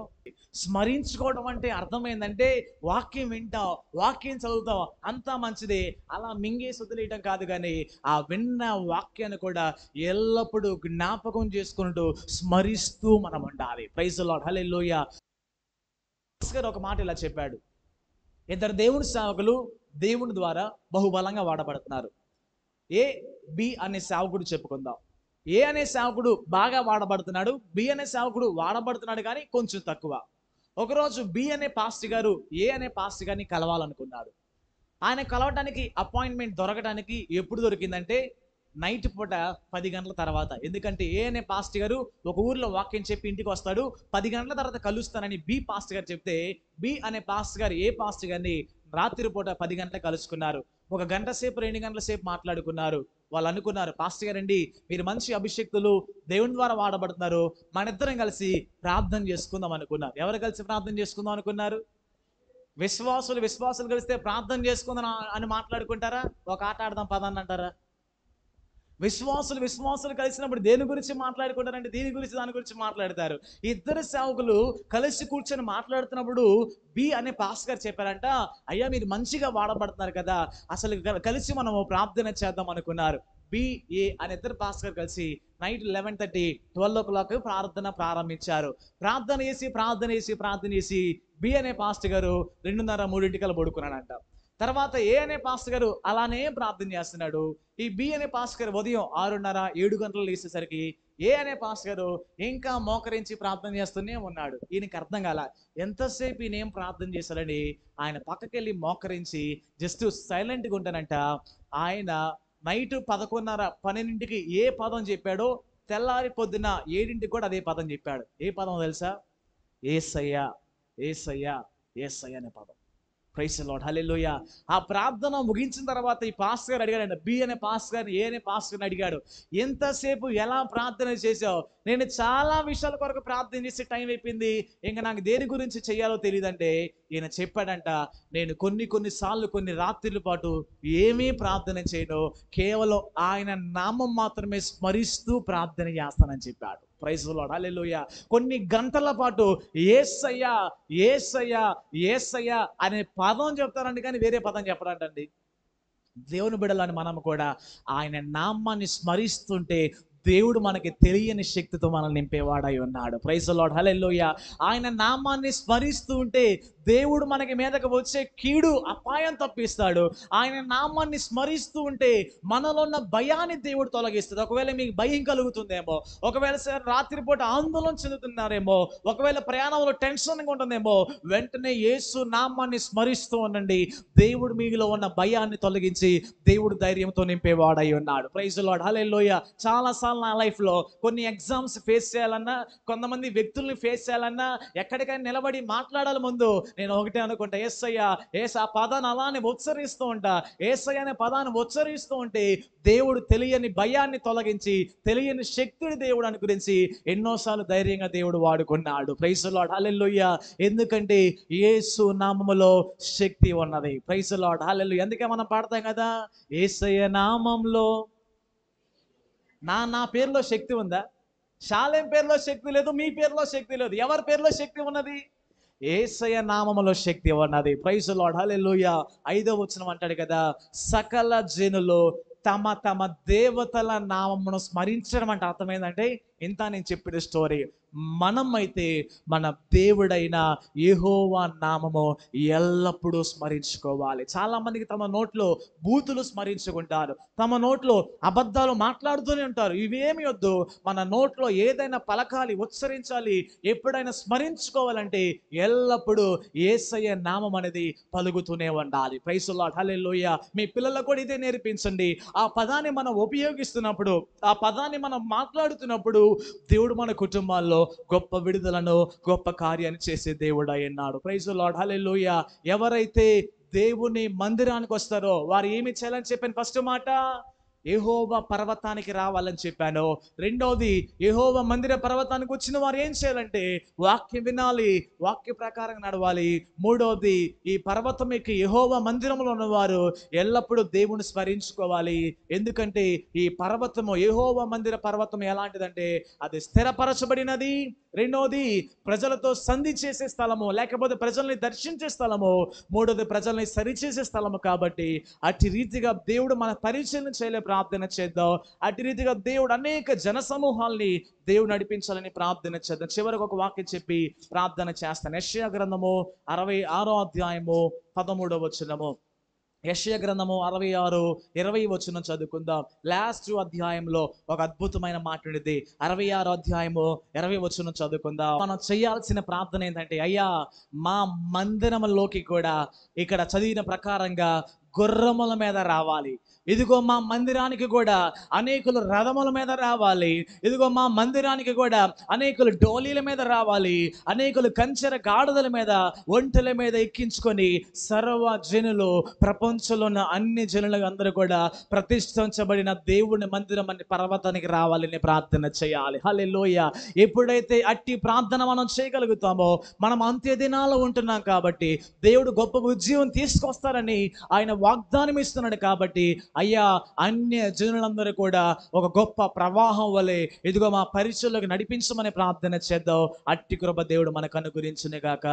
Speaker 1: స్మరించుకోవడం అంటే అర్థం ఏంటంటే వాక్యం వింటావు, వాక్యం చదువుతావు, అంతా మంచిదే, అలా మింగేసి వదిలేయటం కాదు, కానీ ఆ విన్న వాక్యాన్ని కూడా ఎల్లప్పుడూ జ్ఞాపకం చేసుకుంటూ స్మరిస్తూ మనం ఉండాలి. ప్రైజ్ ది లార్డ్, హల్లెలూయా. గారు ఒక మాట ఇలా చెప్పాడు, ఇద్దరు దేవుని సేవకులు దేవుని ద్వారా బహుబలంగా వాడబడుతున్నారు. ఏ బి అనే సేవకుడు చెప్పుకుందాం. ఏ అనే సేవకుడు బాగా వాడబడుతున్నాడు, బి అనే సేవకుడు వాడబడుతున్నాడు కానీ కొంచెం తక్కువ. ఒకరోజు బి అనే పాస్టర్ గారు ఏ అనే పాస్టర్ గారిని కలవాలనుకున్నాడు. ఆయన కలవటానికి అపాయింట్మెంట్ దొరకడానికి ఎప్పుడు దొరికిందంటే నైట్ పూట 10 గంటల తర్వాత. ఎందుకంటే ఏ అనే పాస్టర్ గారు ఒక ఊర్లో వాక్యం చెప్పి ఇంటికి వస్తాడు, 10 గంటల తర్వాత కలుస్తానని బి పాస్టర్ గారు చెప్తే బి అనే పాస్టర్ గారు ఏ పాస్టర్ గారిని రాత్రిపూట 10 గంటలకు కలుసుకున్నారు. 1 గంట సేపు 2 గంటల సేపు మాట్లాడుకున్నారు. వాళ్ళు అనుకున్నారు, పాస్టర్ గారండి మీరు మంచి అభిషేక్తులు, దేవుని ద్వారా వాడబడుతున్నారు, మన ఇద్దరం కలిసి ప్రార్థన చేసుకుందాం అనుకున్నారు. ఎవరు కలిసి ప్రార్థన చేసుకుందాం అనుకున్నారు? విశ్వాసులు కలిస్తే ప్రార్థన చేసుకుందాం అని మాట్లాడుకుంటారా? ఒక ఆట ఆడదాం పదాన్ని అంటారా? విశ్వాసులు కలిసినప్పుడు దేని గురించి మాట్లాడుకుంటారంటే దీని గురించి దాని గురించి మాట్లాడతారు. ఇద్దరు సేవకులు కలిసి కూర్చొని మాట్లాడుతున్నప్పుడు బి అనే పాస్టర్ గారు చెప్పారంట, అయ్యా మీరు మంచిగా వాడబడుతున్నారు కదా, అసలు కలిసి మనము ప్రార్థన చేద్దాం అనుకున్నారు. బిఏ అనే ఇద్దరు పాస్టర్ గారు కలిసి నైట్ 11:30 12 o'clock ప్రార్థన ప్రారంభించారు. ప్రార్థన చేసి బి అనే పాస్టర్ గారు 2:30 3 పడుకున్నాడంట. తర్వాత ఏ అనే పాస్టర్ గారు అలానే ప్రార్థన చేస్తున్నాడు. ఈ బి అనే పాస్టర్ గారు ఉదయం 6:30 7 గంటలు లేచేసరికి ఏ అనే పాస్టర్ గారు ఇంకా మోకరించి ప్రార్థన చేస్తూనే ఉన్నాడు. ఈయనకి అర్థం కాల, ఎంతసేపు ఈయన ఏం ప్రార్థన చేశాడని ఆయన పక్కకెళ్ళి మోకరించి జస్ట్ సైలెంట్గా ఉంటానంట. ఆయన నైట్ 11:30 12కి ఏ పదం చెప్పాడో తెల్లారి పొద్దున 7ంటికి కూడా అదే పదం చెప్పాడు. ఏ పదం తెలుసా? యేసయ్యా, యేసయ్యా, యేసయ్యా అనే పదం. ప్రైజ్ ది లార్డ్, హల్లెలూయా. ఆ ప్రార్థన ముగించిన తర్వాత ఈ పాస్టర్ గారు అడిగాడు, బి అనే పాస్టర్ గారిని ఏ అనే పాస్టర్ గారిని అడిగాడు, ఎంతసేపు ఎలా ప్రార్థన చేసావు? నేను చాలా విషయాల కొరకు ప్రార్థన చేసి టైం అయిపోయింది, ఇంకా నాకు దేని గురించి చెయ్యాలో తెలియదంటే ఈయన చెప్పాడంట, నేను కొన్ని సార్లు కొన్ని రాత్రుల పాటు ఏమీ ప్రార్థన చేయను, కేవలం ఆయన నామం మాత్రమే స్మరిస్తూ ప్రార్థన చేస్తానని చెప్పాడు. ప్రైజ్ ది లార్డ్, హల్లెలూయా. కొన్ని గంటల పాటు యేసయ్యా, యేసయ్యా, యేసయ్యా అనే పదం చెప్తారండి, కానీ వేరే పదం చెప్పరంటండి. దేవుని బిడ్డలని మనం కూడా ఆయన నామాన్ని స్మరిస్తుంటే దేవుడు మనకి తెలియని శక్తితో మనల్ని నింపేవాడై ఉన్నాడు. ప్రైజ్ ది లార్డ్, హల్లెలూయా. ఆయన నామాన్ని స్మరిస్తూ ఉంటే దేవుడు మనకి మీదకి వచ్చే కీడు అపాయం తప్పిస్తాడు. ఆయన నామాన్ని స్మరిస్తూ ఉంటే మనలో ఉన్న భయాన్ని దేవుడు తొలగిస్తాడు. ఒకవేళ మీకు భయం కలుగుతుందేమో, ఒకవేళ రాత్రిపూట ఆందోళన చెందుతున్నారేమో, ఒకవేళ ప్రయాణంలో టెన్షన్గా ఉంటుందేమో, వెంటనే యేసు నామాన్ని స్మరిస్తూ ఉండండి. దేవుడు మీలో ఉన్న భయాన్ని తొలగించి దేవుడు ధైర్యంతో నింపేవాడై ఉన్నాడు. ప్రైజ్ ది లార్డ్, హల్లెలూయా. చాలాసార్లు నా లైఫ్లో కొన్ని ఎగ్జామ్స్ ఫేస్ చేయాలన్నా, కొంతమంది వ్యక్తుల్ని ఫేస్ చేయాలన్నా, ఎక్కడికైనా నిలబడి మాట్లాడాలి ముందు నేను ఒకటే అనుకుంటా, యేసయ్యా, ఆ పదాన్ని అలానే ఉచ్చరిస్తూ ఉంటా. యేసయ్య అనే పదాన్ని ఉచ్చరిస్తూ ఉంటే దేవుడు తెలియని భయాన్ని తొలగించి తెలియని శక్తిని దేవుడు అనుగ్రహించి ఎన్నోసార్లు ధైర్యంగా దేవుడు వాడుకున్నాడు. ప్రైజ్ ది లార్డ్, హల్లెలూయా. ఎందుకంటే యేసు నామములో శక్తి ఉన్నది. ప్రైజ్ ది లార్డ్, హల్లెలూయా. అందుకే మనం పాడతాం కదా, యేసయ్య నామంలో నా పేరులో శక్తి ఉందా? షాలేం పేరులో శక్తి లేదు, మీ పేరులో శక్తి లేదు. ఎవరి పేరులో శక్తి ఉన్నది? యేసయ్య నామములో శక్తి ఉన్నది. ప్రైజ్ ది లార్డ్, హల్లెలూయా. 5వ వచనం అంటాడు కదా, సకల జనులు తమ తమ దేవతల నామమును స్మరించడం అంటే అర్థమైందంటే ఇంత నేను చెప్పిన స్టోరీ. మనం అయితే మన దేవుడైన యెహోవా నామము ఎల్లప్పుడూ స్మరించుకోవాలి. చాలా మందికి తమ నోట్లో బూతులు స్మరించుకుంటారు, తమ నోట్లో అబద్ధాలు మాట్లాడుతూనే ఉంటారు. ఇవేమి వద్దు, మన నోట్లో ఏదైనా పలకాలి, ఉచ్చరించాలి, ఎప్పుడైనా స్మరించుకోవాలంటే ఎల్లప్పుడూ యేసయ్య నామం అనేది పలుకుతూనే ఉండాలి. ప్రైజ్ ది లార్డ్, హల్లెలూయా. మీ పిల్లలకు కూడా ఇదే నేర్పించండి. ఆ పదాన్ని మనం ఉపయోగిస్తున్నప్పుడు, ఆ పదాన్ని మనం మాట్లాడుతున్నప్పుడు దేవుడు మన కుటుంబాల్లో గొప్ప విడుదలను, గొప్ప కార్యాన్ని చేసే దేవుడు అయ్యున్నాడు. ప్రైజ్ ది లార్డ్, హల్లెలూయా. ఎవరైతే దేవుని మందిరానికి వస్తారో వారు ఏమి చేయాలని చెప్పాను ఫస్ట్ మాట? యెహోవా పర్వతానికి రావాలని చెప్పాను. రెండవది, యెహోవా మందిర పర్వతానికి వచ్చిన వారు ఏం చేయాలంటే వాక్యం వినాలి, వాక్య ప్రకారం నడవాలి. మూడవది, ఈ పర్వతం ఎక్కి యెహోవా మందిరంలో ఉన్నవారు ఎల్లప్పుడూ దేవుని స్మరించుకోవాలి. ఎందుకంటే ఈ పర్వతము, యెహోవా మందిర పర్వతం ఎలాంటిదంటే అది స్థిరపరచబడినది. రెండవది, ప్రజలతో సంధి చేసే స్థలము, లేకపోతే ప్రజల్ని దర్శించే స్థలము. మూడవది, ప్రజల్ని సరిచేసే స్థలము. కాబట్టి అట్టి రీతిగా దేవుడు మన పరిచయం చేయలే ప్రార్థన చేద్దాం. అట్టి రీతిగా దేవుడు అనేక జన సమూహాల్ని దేవుడు నడిపించాలని ప్రార్థన చేద్దాం. చివరికి ఒక వాక్యం చెప్పి ప్రార్థన చేస్తాను. యెషయా గ్రంథము 66 13 వచనము. యెషయా గ్రంథము 66 20 చదువుకుందాం. లాస్ట్ అధ్యాయంలో ఒక అద్భుతమైన మాట ఉండిద్ది. 66 20 చదువుకుందాం. మనం చేయాల్సిన ప్రార్థన ఏంటంటే, అయ్యా మా మందిరంలోకి కూడా ఇక్కడ చదివిన ప్రకారంగా గుర్రముల మీద రావాలి. ఇదిగో మా మందిరానికి కూడా అనేకులు రథముల మీద రావాలి. ఇదిగో మా మందిరానికి కూడా అనేకులు డోలీల మీద రావాలి. అనేకులు కంచెర గాడిదల మీద, ఒంటెల మీద ఎక్కించుకొని సర్వ జనులు, ప్రపంచంలో ఉన్న అన్ని జనులు అందరూ కూడా ప్రతిష్ఠించబడిన దేవుని మందిరం అనే పర్వతానికి రావాలని ప్రార్థన చేయాలి. హల్లెలూయా. ఎప్పుడైతే అట్టి ప్రార్థన మనం చేయగలుగుతామో, మనం అంత్య దినాల్లో ఉంటున్నాం కాబట్టి దేవుడు గొప్ప ఉద్యోగం తీసుకొస్తారని ఆయన వాగ్దానం ఇస్తున్నాడు. కాబట్టి అయ్యా అన్య జనులందరూ కూడా ఒక గొప్ప ప్రవాహం వలె ఇదిగో మా పరిచయంలోకి నడిపించమని ప్రార్థన చేద్దాం. అట్టి కృప దేవుడు మనకు అనుగ్రహించును గాక.